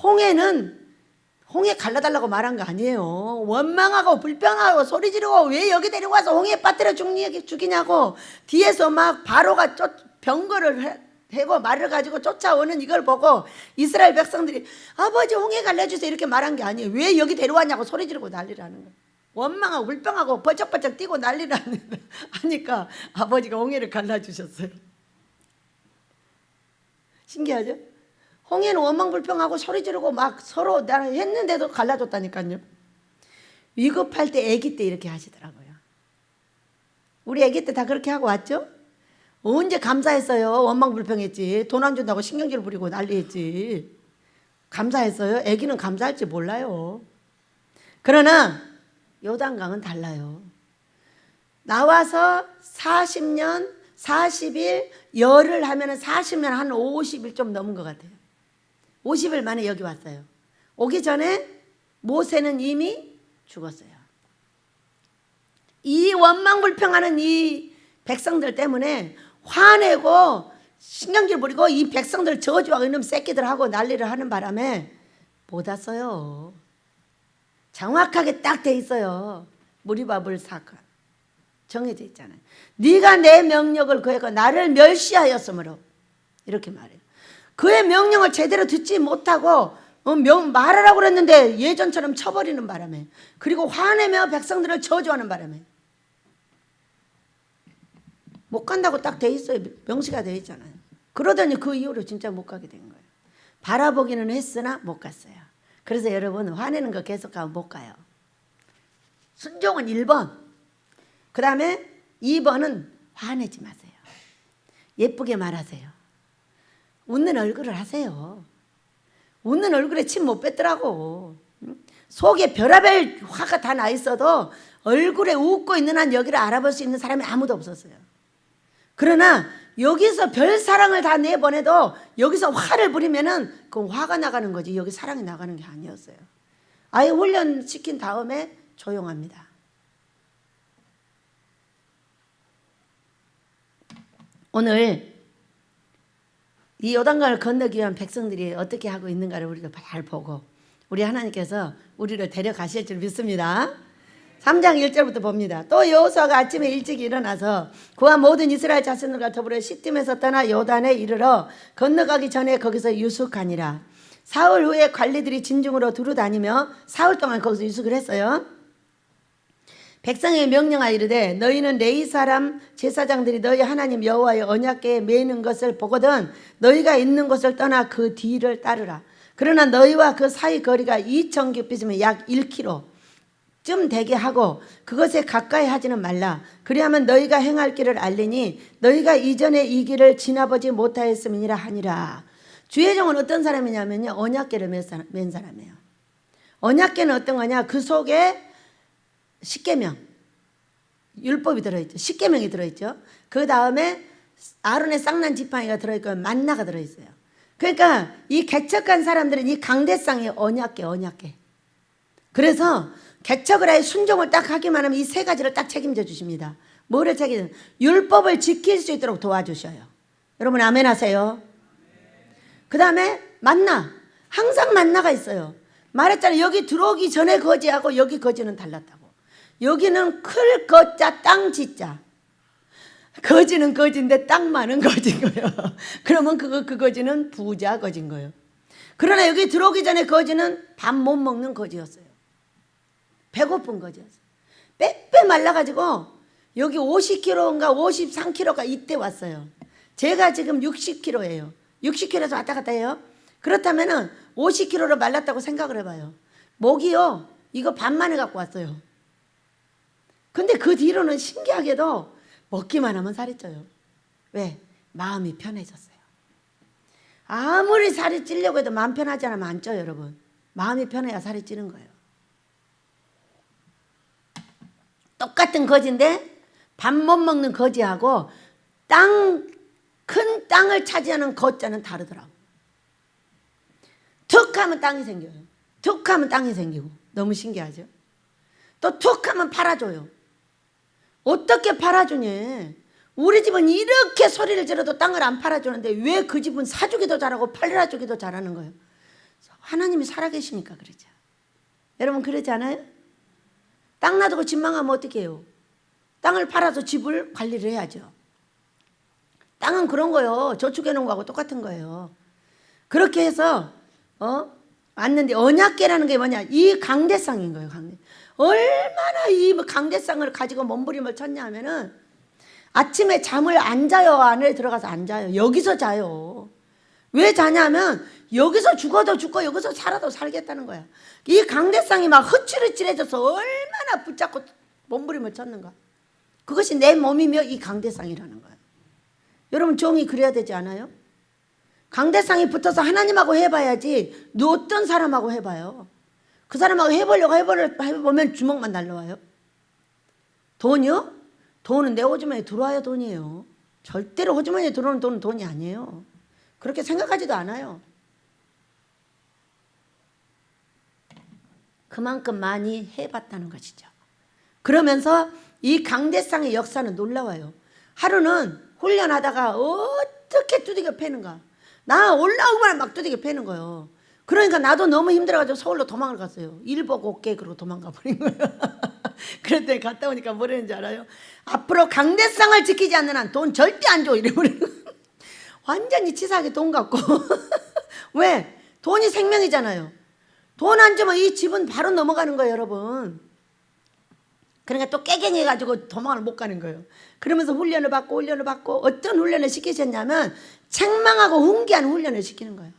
홍해 갈라달라고 말한 거 아니에요. 원망하고 불평하고 소리 지르고 왜 여기 데리고 와서 홍해 빠뜨려 죽이냐고 뒤에서 막 바로가 병거를 해고 말을 가지고 쫓아오는 이걸 보고 이스라엘 백성들이 아버지 홍해 갈라주세요 이렇게 말한 게 아니에요. 왜 여기 데려왔냐고 소리 지르고 난리를 하는 거예요. 원망하고 불평하고 버쩍버쩍 뛰고 난리를 하니까 아버지가 홍해를 갈라주셨어요. 신기하죠? 홍해는 원망불평하고 소리 지르고 막 서로 나는 했는데도 갈라줬다니까요. 위급할 때 아기 때 이렇게 하시더라고요. 우리 아기 때 다 그렇게 하고 왔죠? 언제 감사했어요? 원망불평했지. 돈 안 준다고 신경질 부리고 난리했지. 감사했어요? 아기는 감사할지 몰라요. 그러나 요단강은 달라요. 나와서 40년, 40일, 열을 하면 40년 한 50일 좀 넘은 것 같아요. 50일 만에 여기 왔어요. 오기 전에 모세는 이미 죽었어요. 이 원망불평하는 이 백성들 때문에 화내고 신경질 부리고 이 백성들 저주와 이놈 새끼들하고 난리를 하는 바람에 못 왔어요. 정확하게 딱 돼 있어요. 무리바불 사건 정해져 있잖아요. 네가 내 명령을 거역하고 나를 멸시하였으므로 이렇게 말해요. 그의 명령을 제대로 듣지 못하고 말하라고 그랬는데 예전처럼 쳐버리는 바람에, 그리고 화내며 백성들을 저주하는 바람에 못 간다고 딱 돼 있어요. 명시가 돼 있잖아요. 그러더니 그 이후로 진짜 못 가게 된 거예요. 바라보기는 했으나 못 갔어요. 그래서 여러분, 화내는 거 계속 가면 못 가요. 순종은 1번. 그 다음에 2번은 화내지 마세요. 예쁘게 말하세요. 웃는 얼굴을 하세요. 웃는 얼굴에 침 못 뱉더라고. 속에 별의별 화가 다 나 있어도 얼굴에 웃고 있는 한 여기를 알아볼 수 있는 사람이 아무도 없었어요. 그러나 여기서 별 사랑을 다 내보내도 여기서 화를 부리면은 그 화가 나가는 거지, 여기 사랑이 나가는 게 아니었어요. 아예 훈련시킨 다음에 조용합니다. 오늘 이 요단강을 건너기 위한 백성들이 어떻게 하고 있는가를 우리도 잘 보고 우리 하나님께서 우리를 데려가실 줄 믿습니다. 3장 1절부터 봅니다. 또 여호수아가 아침에 일찍 일어나서 그와 모든 이스라엘 자손들과 더불어 시팀에서 떠나 요단에 이르러 건너가기 전에 거기서 유숙하니라. 사흘 후에 관리들이 진중으로 두루 다니며 사흘 동안 거기서 유숙을 했어요. 백성에게 명령하여 이르되 너희는 레위 사람 제사장들이 너희 하나님 여호와의 언약궤에 매는 것을 보거든 너희가 있는 곳을 떠나 그 뒤를 따르라. 그러나 너희와 그 사이 거리가 2천 규빗이면 약 1km쯤 되게 하고 그것에 가까이 하지는 말라. 그리하면 너희가 행할 길을 알리니 너희가 이전에 이 길을 지나보지 못하였음이니라 하니라. 주의 종은 어떤 사람이냐면요, 언약궤를 맨 사람이에요. 언약궤는 어떤 거냐, 그 속에 십계명, 율법이 들어있죠. 십계명이 들어있죠. 그 다음에 아론의 쌍난 지팡이가 들어있고 만나가 들어있어요. 그러니까 이 개척한 사람들은 이 강대상이 언약궤. 그래서 개척을 아예 순종을 딱 하기만 하면 이 세 가지를 딱 책임져 주십니다. 뭐를 책임져? 율법을 지킬 수 있도록 도와주셔요. 여러분 아멘 하세요. 그 다음에 만나, 항상 만나가 있어요. 말했잖아요. 여기 들어오기 전에 거지하고 여기 거지는 달랐다고. 여기는 클 거자 땅 지자. 거지는 거지인데 땅 많은 거지인 거예요. 그러면 그 거지는 부자 거지인 거예요. 그러나 여기 들어오기 전에 거지는 밥 못 먹는 거지였어요. 배고픈 거지였어요. 빼빼 말라가지고 여기 50kg인가 53kg가 이때 왔어요. 제가 지금 60kg예요. 60kg에서 왔다 갔다 해요. 그렇다면은 50kg로 말랐다고 생각을 해봐요. 목이요, 이거 반만 해갖고 왔어요. 근데 그 뒤로는 신기하게도 먹기만 하면 살이 쪄요. 왜? 마음이 편해졌어요. 아무리 살이 찌려고 해도 마음 편하지 않으면 안 쪄요, 여러분. 마음이 편해야 살이 찌는 거예요. 똑같은 거지인데 밥 못 먹는 거지하고 큰 땅을 차지하는 거자는 다르더라고. 툭 하면 땅이 생겨요. 툭 하면 땅이 생기고. 너무 신기하죠? 또 툭 하면 팔아줘요. 어떻게 팔아주냐? 우리 집은 이렇게 소리를 질러도 땅을 안 팔아주는데 왜 그 집은 사주기도 잘하고 팔아주기도 잘하는 거예요? 하나님이 살아계시니까 그러죠. 여러분 그러지 않아요? 땅 놔두고 집 망하면 어떻게 해요? 땅을 팔아서 집을 관리를 해야죠. 땅은 그런 거예요. 저축해 놓은 거하고 똑같은 거예요. 그렇게 해서 왔는데 언약궤라는 게 뭐냐? 이 강대상인 거예요. 얼마나 이 강대상을 가지고 몸부림을 쳤냐 하면은 아침에 잠을 안 자요? 안에 들어가서 안 자요? 여기서 자요. 왜 자냐면 여기서 죽어도 죽고 여기서 살아도 살겠다는 거야. 이 강대상이 막 흐칠흐칠해져서 얼마나 붙잡고 몸부림을 쳤는가. 그것이 내 몸이며 이 강대상이라는 거야. 여러분 종이 그래야 되지 않아요? 강대상이 붙어서 하나님하고 해봐야지. 어떤 사람하고 해봐요. 그 사람하고 해보면 주먹만 날라와요. 돈이요? 돈은 내 호주머니에 들어와야 돈이에요. 절대로 호주머니에 들어오는 돈은 돈이 아니에요. 그렇게 생각하지도 않아요. 그만큼 많이 해봤다는 것이죠. 그러면서 이 강대상의 역사는 놀라워요. 하루는 훈련하다가 어떻게 두들겨 패는가. 나 올라오기만 막 두들겨 패는 거예요. 그러니까 나도 너무 힘들어가지고 서울로 도망을 갔어요. 일 보고 올게 그러고 도망가 버린 거예요. 그랬더니 갔다 오니까 뭐라는지 알아요? 앞으로 강대상을 지키지 않는 한 돈 절대 안 줘 이래버리는 거예요. 완전히 치사하게 돈 갖고. 왜? 돈이 생명이잖아요. 돈 안 주면 이 집은 바로 넘어가는 거예요, 여러분. 그러니까 또 깨갱해가지고 도망을 못 가는 거예요. 그러면서 훈련을 받고 어떤 훈련을 시키셨냐면 책망하고 훈계하는 훈련을 시키는 거예요.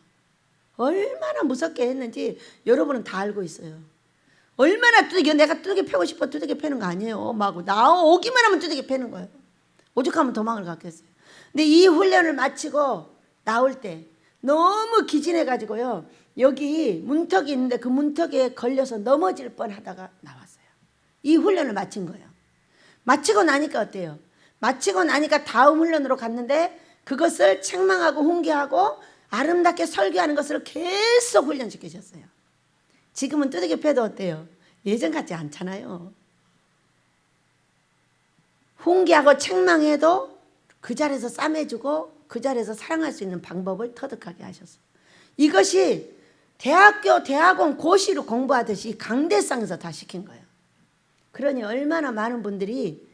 얼마나 무섭게 했는지 여러분은 다 알고 있어요. 얼마나 내가 두들겨 패고 싶어 두들겨 패는 거 아니에요. 막 나오기만 하면 두들겨 패는 거예요. 오죽하면 도망을 갔겠어요. 근데 이 훈련을 마치고 나올 때 너무 기진해가지고요. 여기 문턱이 있는데 그 문턱에 걸려서 넘어질 뻔하다가 나왔어요. 이 훈련을 마친 거예요. 마치고 나니까 어때요? 마치고 나니까 다음 훈련으로 갔는데 그것을 책망하고 훈계하고 아름답게 설교하는 것을 계속 훈련시키셨어요. 지금은 두들겨 패도 어때요? 예전 같지 않잖아요. 훈계하고 책망해도 그 자리에서 싸매주고 그 자리에서 사랑할 수 있는 방법을 터득하게 하셨어요. 이것이 대학교, 대학원, 고시로 공부하듯이 강대상에서 다 시킨 거예요. 그러니 얼마나 많은 분들이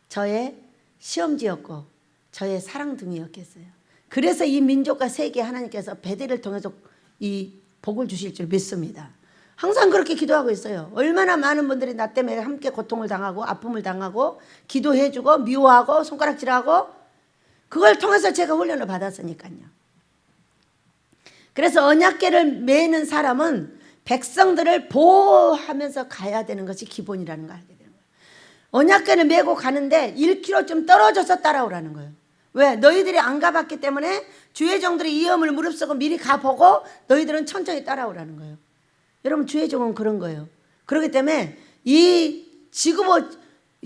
저의 시험지였고 저의 사랑둥이였겠어요. 그래서 이 민족과 세계 하나님께서 베델을 통해서 이 복을 주실 줄 믿습니다. 항상 그렇게 기도하고 있어요. 얼마나 많은 분들이 나 때문에 함께 고통을 당하고 아픔을 당하고 기도해주고 미워하고 손가락질하고 그걸 통해서 제가 훈련을 받았으니까요. 그래서 언약궤를 매는 사람은 백성들을 보호하면서 가야 되는 것이 기본이라는 걸 알게 되는 거예요. 언약궤를 메고 가는데 1km쯤 떨어져서 따라오라는 거예요. 왜? 너희들이 안 가봤기 때문에 주의 종들이 위험을 무릅쓰고 미리 가보고 너희들은 천천히 따라오라는 거예요. 여러분 주의 종은 그런 거예요. 그렇기 때문에 이 지구보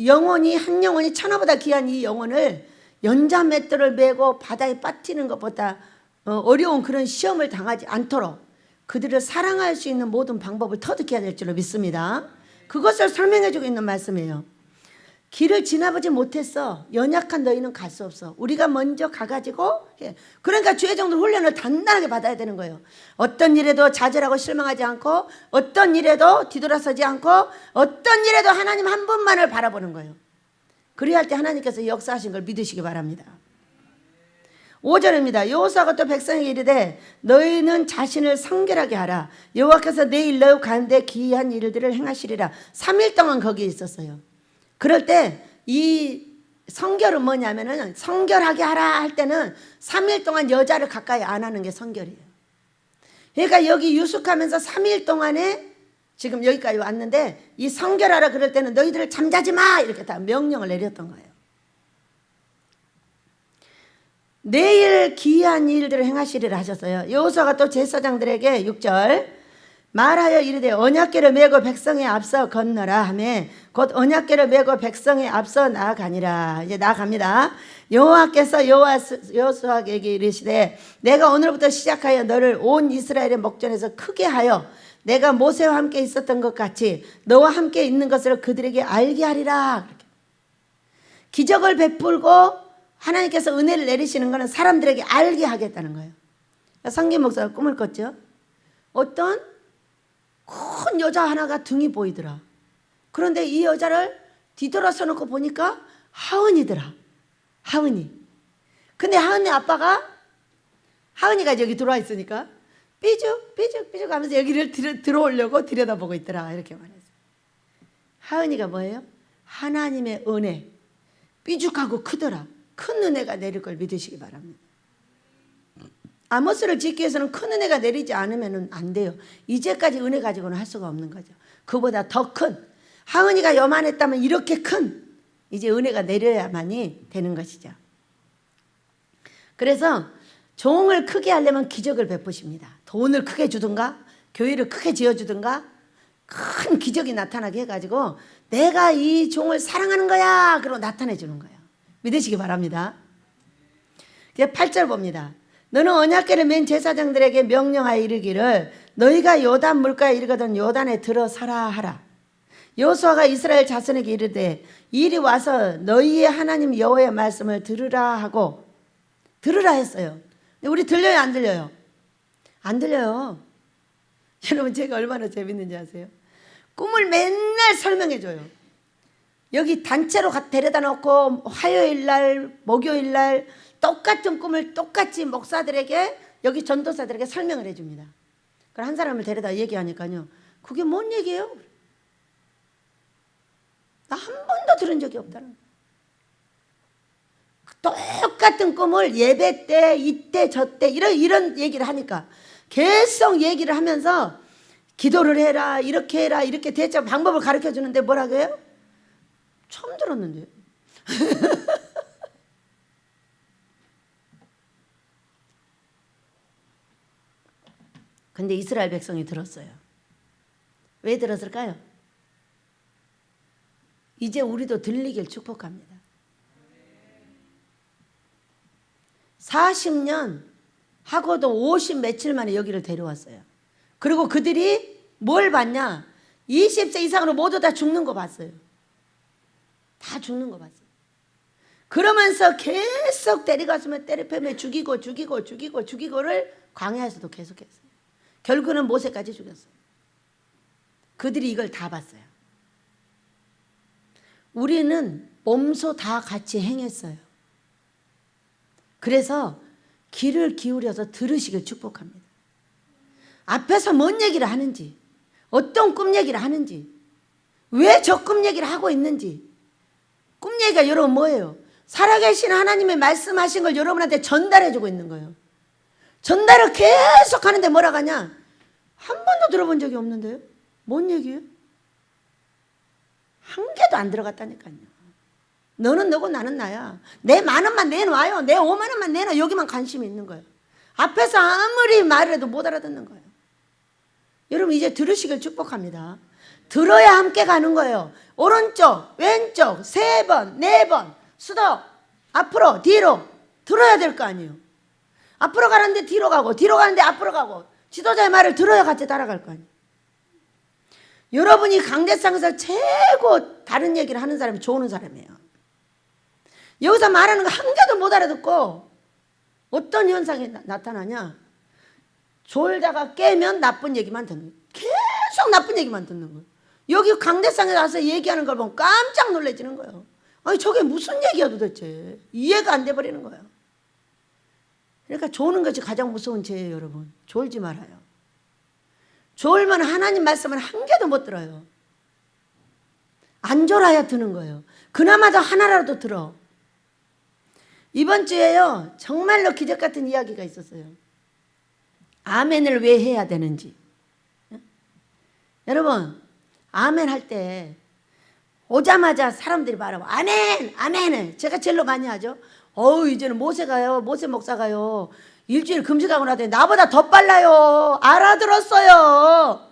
영혼이 한 영혼이 천하보다 귀한 이 영혼을 연자맷돌을 메고 바다에 빠뜨리는 것보다 어려운 그런 시험을 당하지 않도록 그들을 사랑할 수 있는 모든 방법을 터득해야 될 줄로 믿습니다. 그것을 설명해 주고 있는 말씀이에요. 길을 지나보지 못했어. 연약한 너희는 갈 수 없어. 우리가 먼저 가가지고 그러니까 주의 종들 훈련을 단단하게 받아야 되는 거예요. 어떤 일에도 좌절하고 실망하지 않고 어떤 일에도 뒤돌아서지 않고 어떤 일에도 하나님 한 분만을 바라보는 거예요. 그래야 할 때 하나님께서 역사하신 걸 믿으시기 바랍니다. 5절입니다. 여호수아가 또 백성에게 이르되 너희는 자신을 성결하게 하라. 여호와께서 내일 너희 가운데 기이한 일들을 행하시리라. 3일 동안 거기에 있었어요. 그럴 때 이 성결은 뭐냐면은 성결하게 하라 할 때는 3일 동안 여자를 가까이 안 하는 게 성결이에요. 그러니까 여기 유숙하면서 3일 동안에 지금 여기까지 왔는데 이 성결하라 그럴 때는 너희들을 잠자지 마 이렇게 다 명령을 내렸던 거예요. 내일 기이한 일들을 행하시리라 하셨어요. 여호수아가 또 제사장들에게 6절 말하여 이르되 언약궤를 메고 백성에 앞서 건너라 하며 곧 언약궤를 메고 백성에 앞서 나아가니라. 이제 나아갑니다. 여호와께서 여호수아에게 이르시되 내가 오늘부터 시작하여 너를 온 이스라엘의 목전에서 크게 하여 내가 모세와 함께 있었던 것 같이 너와 함께 있는 것을 그들에게 알게 하리라. 기적을 베풀고 하나님께서 은혜를 내리시는 것은 사람들에게 알게 하겠다는 거예요. 성김 목사가 꿈을 꿨죠. 어떤 큰 여자 하나가 등이 보이더라. 그런데 이 여자를 뒤돌아서 놓고 보니까 하은이더라. 하은이. 근데 하은이 아빠가 하은이가 여기 들어와 있으니까 삐죽 하면서 여기를 들어오려고 들여다보고 있더라. 이렇게 말했어요. 하은이가 뭐예요? 하나님의 은혜. 삐죽하고 크더라. 큰 은혜가 내릴 걸 믿으시기 바랍니다. 아모스를 짓기 위해서는 큰 은혜가 내리지 않으면 안 돼요. 이제까지 은혜 가지고는 할 수가 없는 거죠. 그보다 더 큰 하은이가 요만했다면 이렇게 큰 이제 은혜가 내려야만이 되는 것이죠. 그래서 종을 크게 하려면 기적을 베푸십니다. 돈을 크게 주든가 교회를 크게 지어주든가 큰 기적이 나타나게 해가지고 내가 이 종을 사랑하는 거야 그러고 나타내 주는 거예요. 믿으시기 바랍니다. 8절 봅니다. 너는 언약궤를 맨 제사장들에게 명령하여 이르기를 너희가 요단 물가에 이르거든 요단에 들어서라 하라. 여호수아가 이스라엘 자손에게 이르되 이리 와서 너희의 하나님 여호와의 말씀을 들으라 하고 들으라 했어요. 우리 들려요 안 들려요? 안 들려요. 여러분 제가 얼마나 재밌는지 아세요? 꿈을 맨날 설명해 줘요. 여기 단체로 데려다 놓고 화요일날 목요일날 똑같은 꿈을 똑같이 목사들에게 여기 전도사들에게 설명을 해줍니다. 그럼 한 사람을 데려다 얘기하니까요. 그게 뭔 얘기예요? 나 한 번도 들은 적이 없다는 거예요. 똑같은 꿈을 예배 때, 이때, 저때 이런 얘기를 하니까 계속 얘기를 하면서 기도를 해라, 이렇게 해라, 이렇게 대처 방법을 가르쳐 주는데 뭐라고 해요? 처음 들었는데요. 근데 이스라엘 백성이 들었어요. 왜 들었을까요? 이제 우리도 들리길 축복합니다. 40년 하고도 50 며칠 만에 여기를 데려왔어요. 그리고 그들이 뭘 봤냐? 20세 이상으로 모두 다 죽는 거 봤어요. 다 죽는 거 봤어요. 그러면서 계속 때려갔으면 때려패며 죽이고를 광야에서도 계속했어요. 결국은 모세까지 죽였어요. 그들이 이걸 다 봤어요. 우리는 몸소 다 같이 행했어요. 그래서 귀를 기울여서 들으시길 축복합니다. 앞에서 뭔 얘기를 하는지, 어떤 꿈 얘기를 하는지, 왜 저 꿈 얘기를 하고 있는지. 꿈 얘기가 여러분 뭐예요? 살아계신 하나님의 말씀하신 걸 여러분한테 전달해주고 있는 거예요. 전달을 계속 하는데 뭐라고 하냐? 한 번도 들어본 적이 없는데요? 뭔 얘기예요? 한 개도 안 들어갔다니까요. 너는 너고 나는 나야. 내 10,000원만 내놔요. 내 50,000원만 내놔. 여기만 관심이 있는 거예요. 앞에서 아무리 말을 해도 못 알아듣는 거예요. 여러분 이제 들으시길 축복합니다. 들어야 함께 가는 거예요. 오른쪽, 왼쪽, 3번, 4번, 수도, 앞으로, 뒤로 들어야 될 거 아니에요. 앞으로 가는데 뒤로 가고, 뒤로 가는데 앞으로 가고, 지도자의 말을 들어야 같이 따라갈 거 아니에요. 여러분이 강대상에서 최고 다른 얘기를 하는 사람이 좋은 사람이에요. 여기서 말하는 거 한 개도 못 알아듣고 어떤 현상이 나타나냐? 졸다가 깨면 나쁜 얘기만 듣는 거예요. 계속 나쁜 얘기만 듣는 거예요. 여기 강대상에 가서 얘기하는 걸 보면 깜짝 놀라지는 거예요. 아니 저게 무슨 얘기야 도대체. 이해가 안 돼버리는 거예요. 그러니까 조는 것이 가장 무서운 죄예요. 여러분 졸지 말아요. 졸면 하나님 말씀은 한 개도 못 들어요. 안 졸아야 드는 거예요. 그나마 더 하나라도 들어. 이번 주에요 정말로 기적 같은 이야기가 있었어요. 아멘을 왜 해야 되는지. 여러분 아멘 할 때 오자마자 사람들이 말하고 아멘 아멘을 제가 제일로 많이 하죠. 이제는 모세 목사가요 일주일 금식하고 나더니 나보다 더 빨라요. 알아들었어요.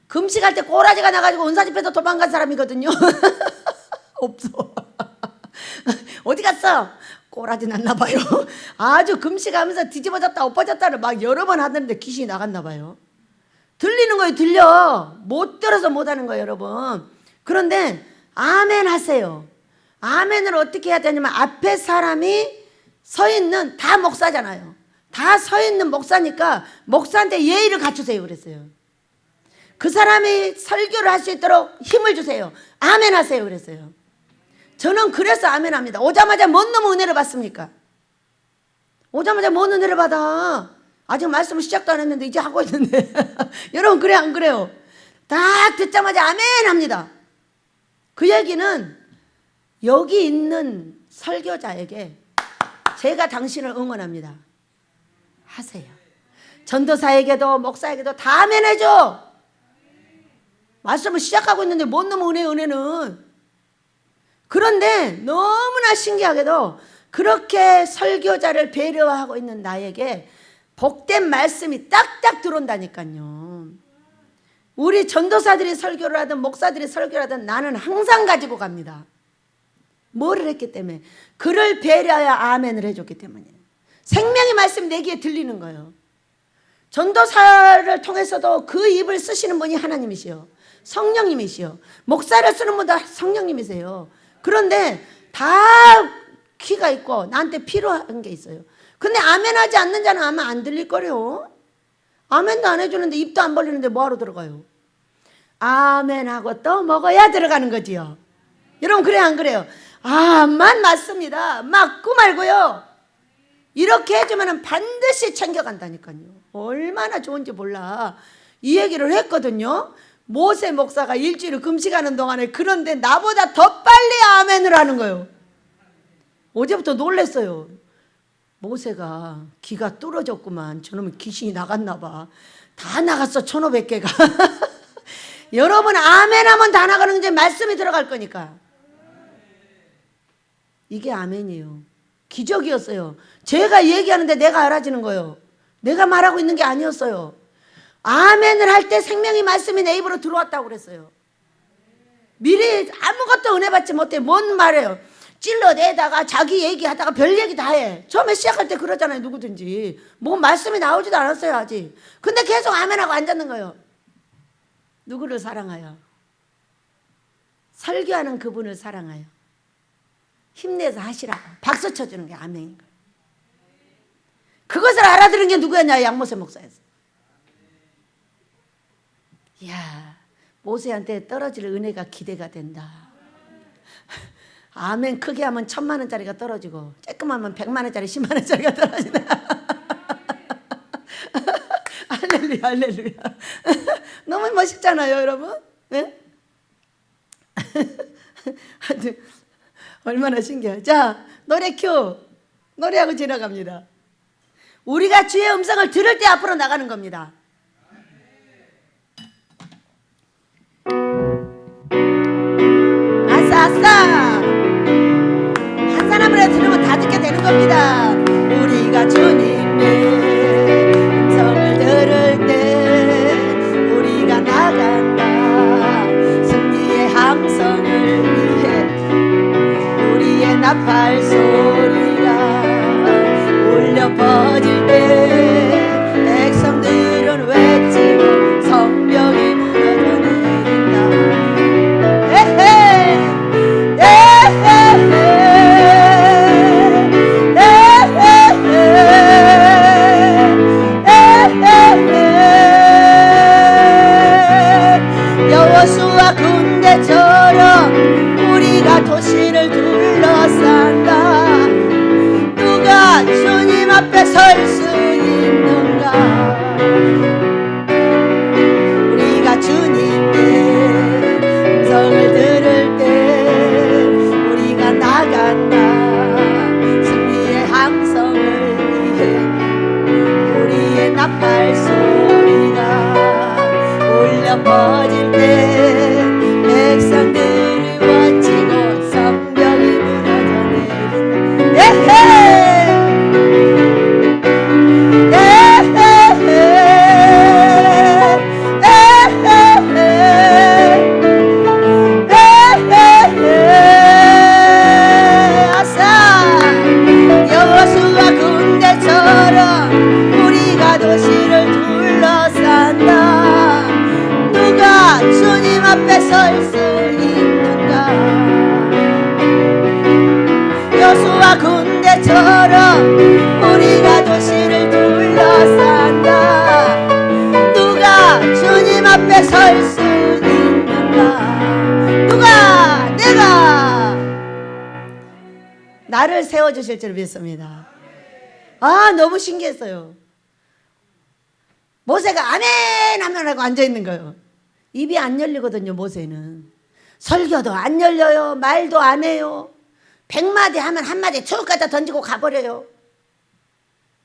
금식할 때 꼬라지가 나가지고 은사집에서 도망간 사람이거든요. 없어. 어디 갔어? 꼬라지 났나 봐요. 아주 금식하면서 뒤집어졌다 엎어졌다를 막 여러 번 하는데 귀신이 나갔나 봐요. 들리는 거예요. 들려. 못 들어서 못하는 거예요. 여러분. 그런데 아멘 하세요. 아멘을 어떻게 해야 되냐면 앞에 사람이 서 있는 다 목사잖아요. 다 서 있는 목사니까 목사한테 예의를 갖추세요 그랬어요. 그 사람이 설교를 할 수 있도록 힘을 주세요. 아멘 하세요 그랬어요. 저는 그래서 아멘 합니다. 오자마자 뭔 놈의 은혜를 받습니까? 오자마자 뭔 은혜를 받아? 아직 말씀 시작도 안 했는데 이제 하고 있는데 여러분 그래 안 그래요? 딱 듣자마자 아멘 합니다. 그 얘기는 여기 있는 설교자에게 제가 당신을 응원합니다. 하세요. 전도사에게도 목사에게도 다 아멘 해줘. 말씀을 시작하고 있는데 뭔 놈의 은혜는. 그런데 너무나 신기하게도 그렇게 설교자를 배려하고 있는 나에게 복된 말씀이 딱딱 들어온다니까요. 우리 전도사들이 설교를 하든 목사들이 설교를 하든 나는 항상 가지고 갑니다. 뭐를 했기 때문에? 그를 배려하여 아멘을 해줬기 때문이에요. 생명의 말씀이 내 귀에 들리는 거예요. 전도사를 통해서도 그 입을 쓰시는 분이 하나님이시요 성령님이시요 목사를 쓰는 분도 성령님이세요. 그런데 다 귀가 있고 나한테 필요한 게 있어요. 근데 아멘하지 않는 자는 아마 안 들릴 거래요. 아멘도 안 해주는데 입도 안 벌리는데 뭐하러 들어가요? 아멘하고 또 먹어야 들어가는 거지요. 여러분 그래 안 그래요? 암만 맞습니다. 맞고 말고요. 이렇게 해주면 반드시 챙겨간다니까요. 얼마나 좋은지 몰라. 이 얘기를 했거든요. 모세 목사가 일주일을 금식하는 동안에. 그런데 나보다 더 빨리 아멘을 하는 거예요. 어제부터 놀랐어요. 모세가 기가 뚫어졌구만. 저놈은 귀신이 나갔나 봐. 다 나갔어. 1500개가. 여러분 아멘하면 다 나가는 게 말씀이 들어갈 거니까. 이게 아멘이에요. 기적이었어요. 제가 얘기하는데 내가 알아지는 거예요. 내가 말하고 있는 게 아니었어요. 아멘을 할 때 생명의 말씀이 내 입으로 들어왔다고 그랬어요. 미리 아무것도 은혜 받지 못해. 뭔 말이에요. 찔러내다가 자기 얘기하다가 별 얘기 다 해. 처음에 시작할 때 그러잖아요. 누구든지. 뭐 말씀이 나오지도 않았어요 아직. 근데 계속 아멘하고 앉았는 거예요. 누구를 사랑하여? 설교하는 그분을 사랑하여 힘내서 하시라고 박수 쳐주는 게 아멘인 거예요. 그것을 알아들은 게 누구였냐? 양모세 목사였어요. 이야, 모세한테 떨어질 은혜가 기대가 된다. 아멘 크게 하면 1000만 원짜리가 떨어지고 조그마하면 100만 원짜리 10만 원짜리가 떨어진다. 할렐루야 할렐루야. 너무 멋있잖아요 여러분. 네? 얼마나 신기해. 자, 노래 큐. 노래하고 지나갑니다. 우리가 주의 음성을 들을 때 앞으로 나가는 겁니다. 아싸 아싸. 한 사람이라도 들으면 다 듣게 되는 겁니다. 우리가 주님의 음성을 들을 때 우리가 나간다. 승리의 함성을 위해 우리의 나팔 소리가 울려 퍼질 때 백성들은 외치고 성벽이 무너져 내린다. 에헤 에헤 여호수아 군대처럼 우리가 도시를 둘러싼다. 누가 주님 앞에 설 수 있는가? 우리가 주님의 음성을 들을 때 우리가 나간다. 승리의 함성을 위해 우리의 나팔 소리가 울려 퍼질 때 백성들이 원치고 성벽이 무너져 내린다. 에헤 여호수아 군대처럼 우리가 도시를 둘러싼다. 누가 주님 앞에 설 수 있는가? 여호수아 군대처럼 우리가 도시를 둘러싼다. 누가 주님 앞에 설 수 있는가? 누가? 내가 나를 세워주실 줄 믿습니다. 아, 너무 신기했어요. 모세가 아멘 하면 하고 앉아있는 거예요. 입이 안 열리거든요. 모세는 설교도 안 열려요. 말도 안 해요. 100마디 하면 한마디 툭 갖다 던지고 가버려요.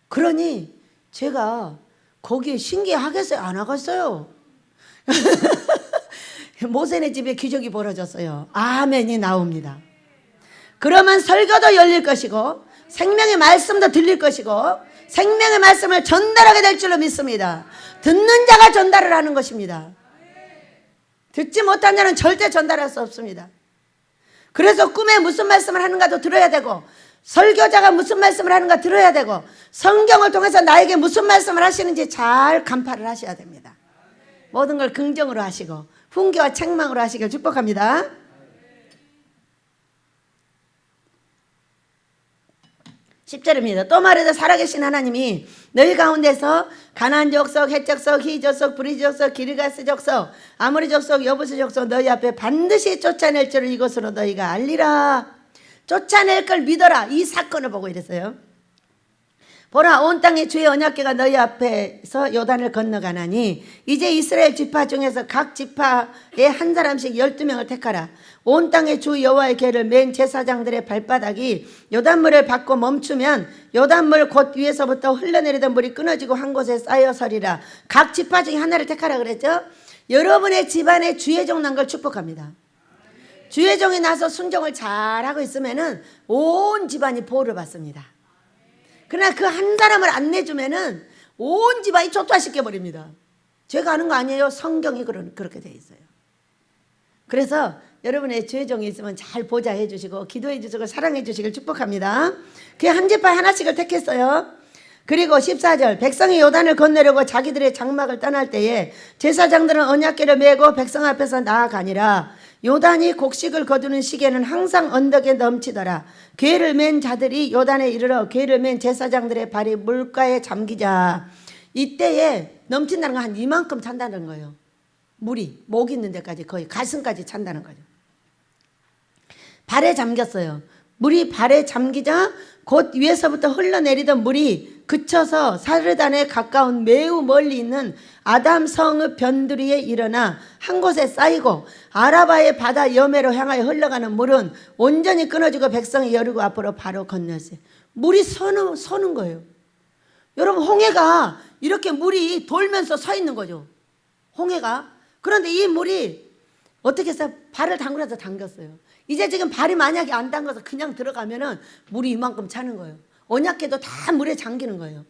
그러니 제가 거기에 신기하겠어요? 안 하겠어요? 모세네 집에 기적이 벌어졌어요. 아멘이 나옵니다. 그러면 설교도 열릴 것이고 생명의 말씀도 들릴 것이고 생명의 말씀을 전달하게 될 줄로 믿습니다. 듣는 자가 전달을 하는 것입니다. 듣지 못한 자는 절대 전달할 수 없습니다. 그래서 꿈에 무슨 말씀을 하는가도 들어야 되고 설교자가 무슨 말씀을 하는가 들어야 되고 성경을 통해서 나에게 무슨 말씀을 하시는지 잘 간파를 하셔야 됩니다. 모든 걸 긍정으로 하시고 훈계와 책망으로 하시길 축복합니다. 10절입니다. 또 말해도 살아계신 하나님이 너희 가운데서 가나안 족속, 헷 족속, 히 족속, 브리 족속, 기르가스 족속, 아모리 족속, 여부스 족속 너희 앞에 반드시 쫓아낼 줄을 이것으로 너희가 알리라. 쫓아낼 걸 믿어라. 이 사건을 보고 이랬어요. 보라, 온 땅에 주의 언약궤가 너희 앞에서 요단을 건너가나니 이제 이스라엘 지파 중에서 각 지파에 한 사람씩 12명을 택하라. 온 땅에 주 여호와의 궤를 맨 제사장들의 발바닥이 요단물을 받고 멈추면 요단물 곧 위에서부터 흘러내리던 물이 끊어지고 한 곳에 쌓여 서리라. 각 지파 중에 하나를 택하라 그랬죠. 여러분의 집안에 주의 종 난 걸 축복합니다. 주의 종이 나서 순종을 잘하고 있으면은 온 집안이 보호를 받습니다. 그러나 그 한 사람을 안 내주면은 온 집안이 초토화시켜버립니다. 제가 하는 거 아니에요. 성경이 그렇게 돼 있어요. 그래서 여러분의 주의 종이 있으면 잘 보좌 해주시고 기도해 주시고 사랑해 주시길 축복합니다. 그 한 지파에 하나씩을 택했어요. 그리고 14절, 백성이 요단을 건너려고 자기들의 장막을 떠날 때에 제사장들은 언약궤를 메고 백성 앞에서 나아가니라. 요단이 곡식을 거두는 시기에는 항상 언덕에 넘치더라. 궤를 맨 자들이 요단에 이르러 궤를 맨 제사장들의 발이 물가에 잠기자. 이때에 넘친다는 건 한 이만큼 찬다는 거예요. 물이 목 있는 데까지 거의 가슴까지 찬다는 거죠. 발에 잠겼어요. 물이 발에 잠기자 곧 위에서부터 흘러내리던 물이 그쳐서 사르단에 가까운 매우 멀리 있는 아담 성읍 변두리에 일어나 한 곳에 쌓이고 아라바의 바다 여매로 향하여 흘러가는 물은 온전히 끊어지고 백성이 여리고 앞으로 바로 건넜어요. 물이 서는 거예요. 여러분, 홍해가 이렇게 물이 돌면서 서 있는 거죠. 홍해가. 그런데 이 물이 어떻게 해서 발을 담그려서 담겼어요. 이제 지금 발이 만약에 안 담가서 그냥 들어가면은 물이 이만큼 차는 거예요. 언약궤도 다 물에 잠기는 거예요.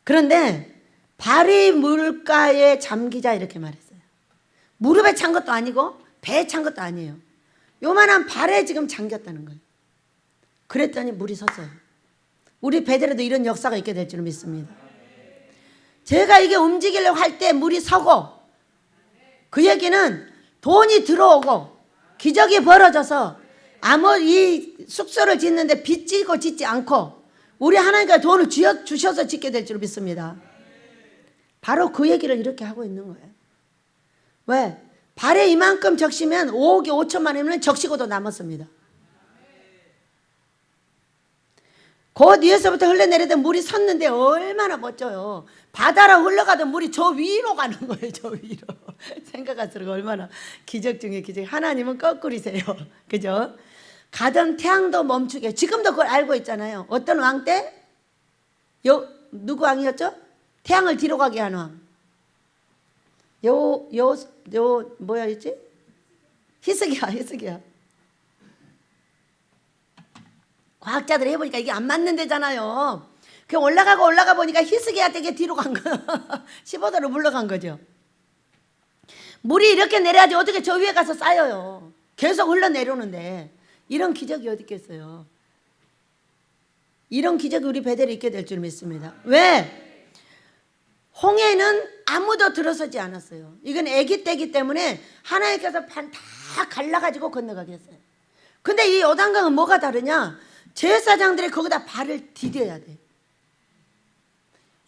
그런데 발이 물가에 잠기자 이렇게 말했어요. 무릎에 찬 것도 아니고 배에 찬 것도 아니에요. 요만한 발에 지금 잠겼다는 거예요. 그랬더니 물이 섰어요. 우리 배들에도 이런 역사가 있게 될 줄 믿습니다. 제가 이게 움직이려고 할 때 물이 서고, 그 얘기는 돈이 들어오고 기적이 벌어져서 아무 이 숙소를 짓는데 빚지고 짓지 않고 우리 하나님께서 돈을 주셔서 짓게 될 줄 믿습니다. 바로 그 얘기를 이렇게 하고 있는 거예요. 왜? 발에 이만큼 적시면 5억이 5천만 원이면 적시고도 남았습니다. 곧 위에서부터 흘러내리던 물이 섰는데 얼마나 멋져요. 바다로 흘러가던 물이 저 위로 가는 거예요. 저 위로. 생각할수록 얼마나 기적 중에 기적. 하나님은 거꾸리세요. 그죠? 가던 태양도 멈추게. 지금도 그걸 알고 있잖아요. 어떤 왕 때? 누구 왕이었죠? 태양을 뒤로 가게 한 왕. 뭐야였지? 히스기야. 과학자들이 해보니까 이게 안 맞는 데잖아요. 그 올라가 보니까 히스기야 되게 뒤로 간 거예요. 15도로 물러간 거죠. 물이 이렇게 내려야지 어떻게 저 위에 가서 쌓여요. 계속 흘러내려오는데. 이런 기적이 어디 있겠어요. 이런 기적이 우리 배대로 있게 될 줄 믿습니다. 왜? 홍해는 아무도 들어서지 않았어요. 이건 아기 때기 때문에 하나님께서 반 다 갈라가지고 건너가게 했어요. 근데 이 요단강은 뭐가 다르냐? 제사장들이 거기다 발을 디뎌야 돼.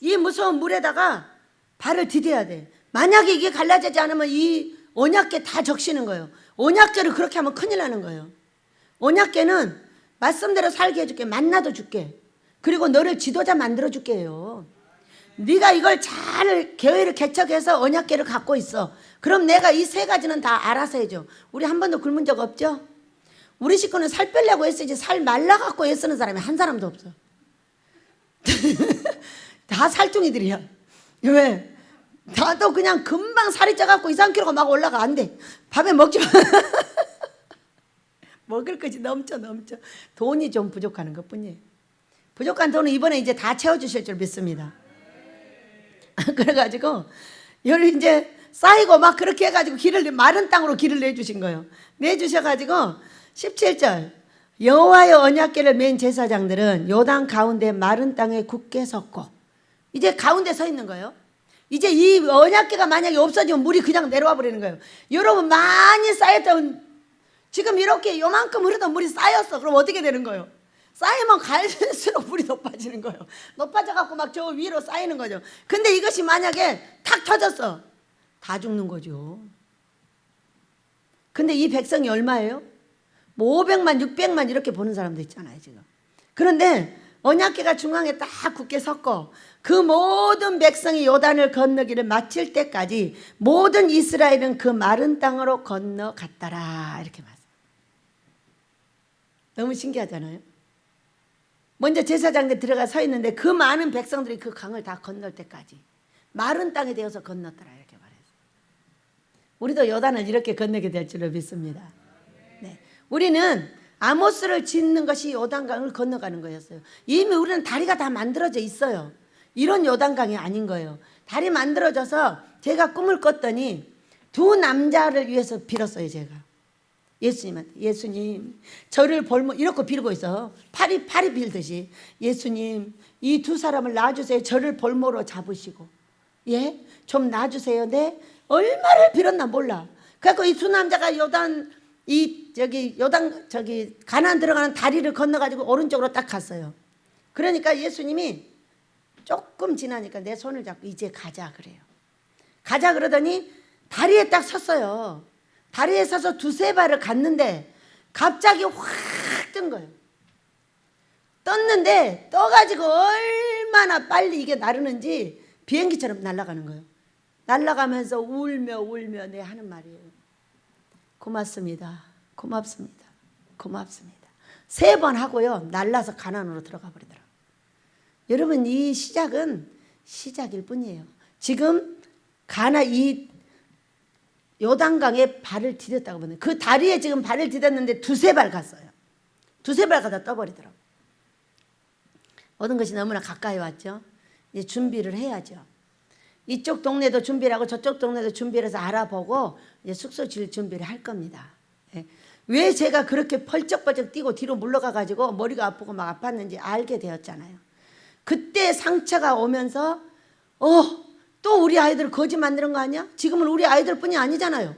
이 무서운 물에다가 발을 디뎌야 돼. 만약에 이게 갈라지지 않으면 이 언약궤 다 적시는 거예요. 언약궤를 그렇게 하면 큰일 나는 거예요. 언약궤는 말씀대로 살게 해줄게. 만나도 줄게. 그리고 너를 지도자 만들어 줄게 해요. 네가 이걸 잘 계획을 개척해서 언약궤를 갖고 있어. 그럼 내가 이 세 가지는 다 알아서 해줘. 우리 한 번도 굶은 적 없죠? 우리 식구는 살 빼려고 애쓰지 살 말라갖고 애쓰는 사람이 한 사람도 없어. 다 살뚱이들이야. 왜? 다도 그냥 금방 살이 쪄갖고 2, 3kg가 막 올라가. 안 돼. 밥에 먹지 마. 먹을 것이 넘쳐. 돈이 좀 부족하는 것 뿐이에요. 부족한 돈은 이번에 이제 다 채워주실 줄 믿습니다. 그래가지고 여기 이제 쌓이고 막 그렇게 해가지고 마른 땅으로 길을 내주신 거예요. 내주셔가지고 17절, 여호와의 언약궤를 맨 제사장들은 요단 가운데 마른 땅에 굳게 섰고, 이제 가운데 서 있는 거예요. 이제 이 언약궤가 만약에 없어지면 물이 그냥 내려와 버리는 거예요. 여러분, 많이 쌓였던, 지금 이렇게 요만큼 흐르던 물이 쌓였어. 그럼 어떻게 되는 거예요? 쌓이면 갈수록 물이 높아지는 거예요. 높아져 갖고 막 저 위로 쌓이는 거죠. 근데 이것이 만약에 탁 터졌어. 다 죽는 거죠. 근데 이 백성이 얼마예요? 뭐 500만 600만 이렇게 보는 사람도 있잖아요 지금. 그런데 언약궤가 중앙에 딱 굳게 섰고 그 모든 백성이 요단을 건너기를 마칠 때까지 모든 이스라엘은 그 마른 땅으로 건너갔더라 이렇게 말씀. 너무 신기하잖아요. 먼저 제사장들 들어가 서 있는데 그 많은 백성들이 그 강을 다 건널 때까지 마른 땅에 되어서 건넜더라 이렇게 말해요. 우리도 요단을 이렇게 건너게 될 줄로 믿습니다. 네. 우리는 아모스를 짓는 것이 요단강을 건너가는 거였어요. 이미 우리는 다리가 다 만들어져 있어요. 이런 요단강이 아닌 거예요. 다리 만들어져서 제가 꿈을 꿨더니 두 남자를 위해서 빌었어요. 제가 예수님한테, 예수님 저를 볼모 이렇게 빌고 있어. 파리 빌듯이. 예수님 이 두 사람을 놔주세요. 저를 볼모로 잡으시고 예? 좀 놔주세요. 네? 얼마를 빌었나 몰라. 그래서 이 두 남자가 요단 가나안 들어가는 다리를 건너가지고 오른쪽으로 딱 갔어요. 그러니까 예수님이 조금 지나니까 내 손을 잡고 이제 가자 그래요. 가자 그러더니 다리에 딱 섰어요. 다리에 서서 두세 발을 갔는데 갑자기 확 뜬 거예요. 떴는데 떠가지고 얼마나 빨리 이게 나르는지 비행기처럼 날아가는 거예요. 날아가면서 울며 내 하는 말이에요. 고맙습니다. 고맙습니다. 고맙습니다. 3번 하고요. 날라서 가나안으로 들어가 버리더라고요. 여러분 이 시작은 시작일 뿐이에요. 지금 이 요단강에 발을 디뎠다고 보면 그 다리에 지금 발을 디뎠는데 두세 발 갔어요. 두세 발 가다 떠버리더라고요. 모든 것이 너무나 가까이 왔죠. 이제 준비를 해야죠. 이쪽 동네도 준비를 하고 저쪽 동네도 준비를 해서 알아보고 이제 숙소 질 준비를 할 겁니다. 예. 왜 제가 그렇게 펄쩍펄쩍 뛰고 뒤로 물러가가지고 머리가 아프고 막 아팠는지 알게 되었잖아요. 그때 상처가 오면서 또 우리 아이들 거지 만드는 거 아니야? 지금은 우리 아이들 뿐이 아니잖아요.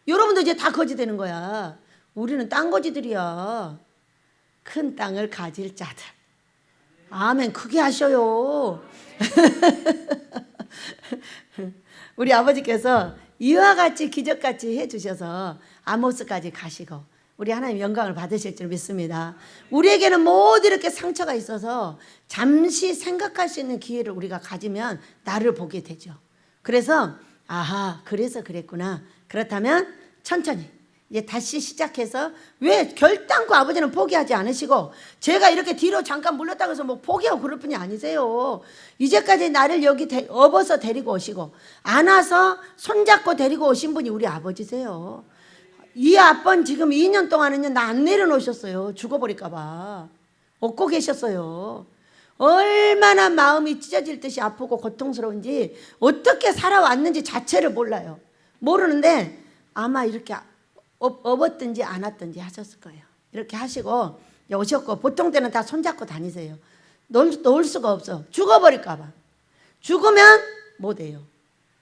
여러분도 이제 다 거지 되는 거야. 우리는 땅 거지들이야. 큰 땅을 가질 자들. 아멘 크게 하셔요. 우리 아버지께서 이와 같이 기적같이 해주셔서 아모스까지 가시고 우리 하나님 영광을 받으실 줄 믿습니다. 우리에게는 모두 이렇게 상처가 있어서 잠시 생각할 수 있는 기회를 우리가 가지면 나를 보게 되죠. 그래서 아하 그래서 그랬구나. 그렇다면 천천히 이제 다시 시작해서 왜 결단코 아버지는 포기하지 않으시고 제가 이렇게 뒤로 잠깐 물렀다고 해서 뭐 포기하고 그럴 뿐이 아니세요. 이제까지 나를 여기 업어서 데리고 오시고 안아서 손잡고 데리고 오신 분이 우리 아버지세요. 이 아빠는 지금 2년 동안은요 나 안 내려놓으셨어요. 죽어버릴까 봐 업고 계셨어요. 얼마나 마음이 찢어질 듯이 아프고 고통스러운지 어떻게 살아왔는지 자체를 몰라요. 모르는데 아마 이렇게 업었든지 안았든지 하셨을 거예요. 이렇게 하시고 오셨고 보통 때는 다 손잡고 다니세요. 놓을 수가 없어. 죽어버릴까 봐. 죽으면 못해요.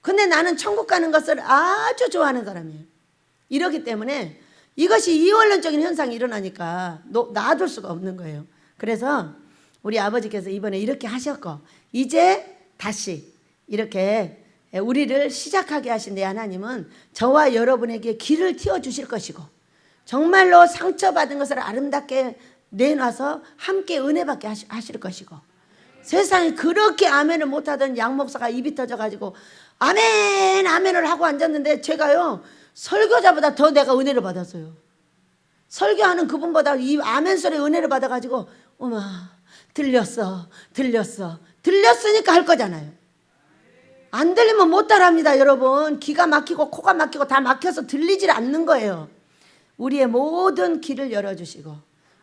근데 나는 천국 가는 것을 아주 좋아하는 사람이에요. 이러기 때문에 이것이 이원론적인 현상이 일어나니까 놔둘 수가 없는 거예요. 그래서 우리 아버지께서 이번에 이렇게 하셨고 이제 다시 이렇게 우리를 시작하게 하신 내 하나님은 저와 여러분에게 길을 틔워주실 것이고 정말로 상처받은 것을 아름답게 내놔서 함께 은혜받게 하실 것이고 세상에 그렇게 아멘을 못하던 양목사가 입이 터져가지고 아멘 아멘을 하고 앉았는데 제가요 설교자보다 더 내가 은혜를 받았어요. 설교하는 그분보다 이 아멘 소리에 은혜를 받아가지고 어머 들렸으니까 할 거잖아요. 안 들리면 못 따라합니다. 여러분 귀가 막히고 코가 막히고 다 막혀서 들리질 않는 거예요. 우리의 모든 귀를 열어주시고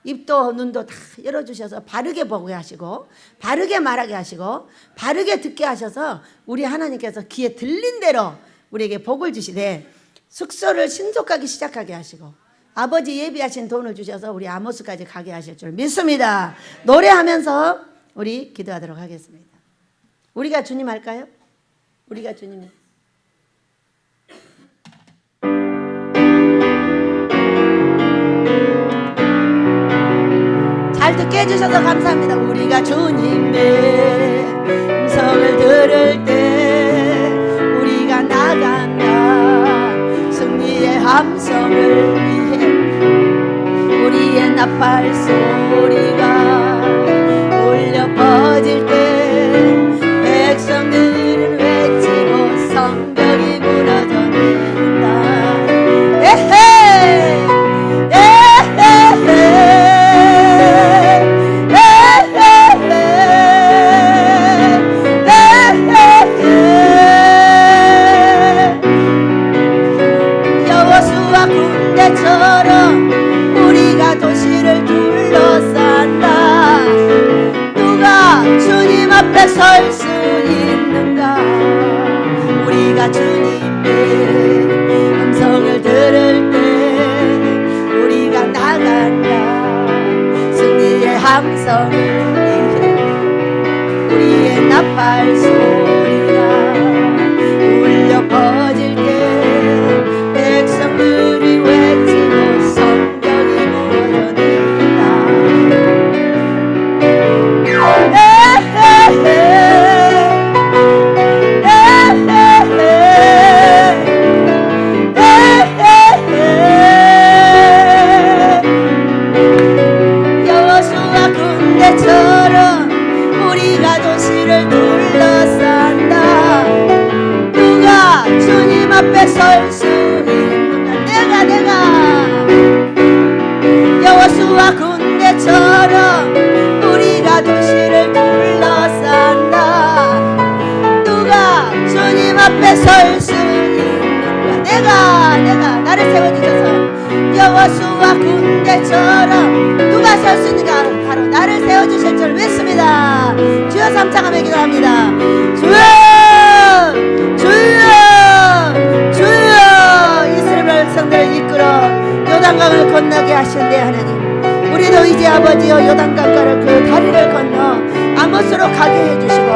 입도 눈도 다 열어주셔서 바르게 보게 하시고 바르게 말하게 하시고 바르게 듣게 하셔서 우리 하나님께서 귀에 들린 대로 우리에게 복을 주시되 숙소를 신속하게 시작하게 하시고 아버지 예비하신 돈을 주셔서 우리 아모스까지 가게 하실 줄 믿습니다. 노래하면서 우리 기도하도록 하겠습니다. 우리가 주님 할까요? 우리가 주님. 잘 듣게 해주셔서 감사합니다. 우리가 주님의 음성을 들을 때 우리가 나간다 승리의 함성을 위해 나팔 소리가 울려 퍼질 때 백성들은 외치고 성벽이 무너져 내린다. 에헤이 여호수아 군대처럼 우리가 도시를 둘러싼다. 누가 주님 앞에 설 수 있는가? 우리가 주님의 음성을 들을 때 우리가 나간다. 승리의 함성을 위해 우리의 나팔 소리가 울려 퍼질 때 백성들이 외치고 성벽이 무너져낸다. 여호수아 군대처럼 우리가 도시를 둘러싼다. 누가 주님 앞에 설 수 있는가? 내가 여호수아 군대처럼 우리가 도시를 둘러싼다. 누가 주님 앞에 설 수 있는가? 내가 나를 세워주셔서 여호수아 군대처럼 누가 설 수 있는가? 바로 나를 세워주실 줄 믿습니다. 주여 삼창하며 기도합니다. 주여 주여 주여 이스라엘 백성들을 이끌어 요단강을 건너게 하신대. 하나님, 우리도 이제 아버지여 요단강가를 그 다리를 건너 아모스로 가게 해주시고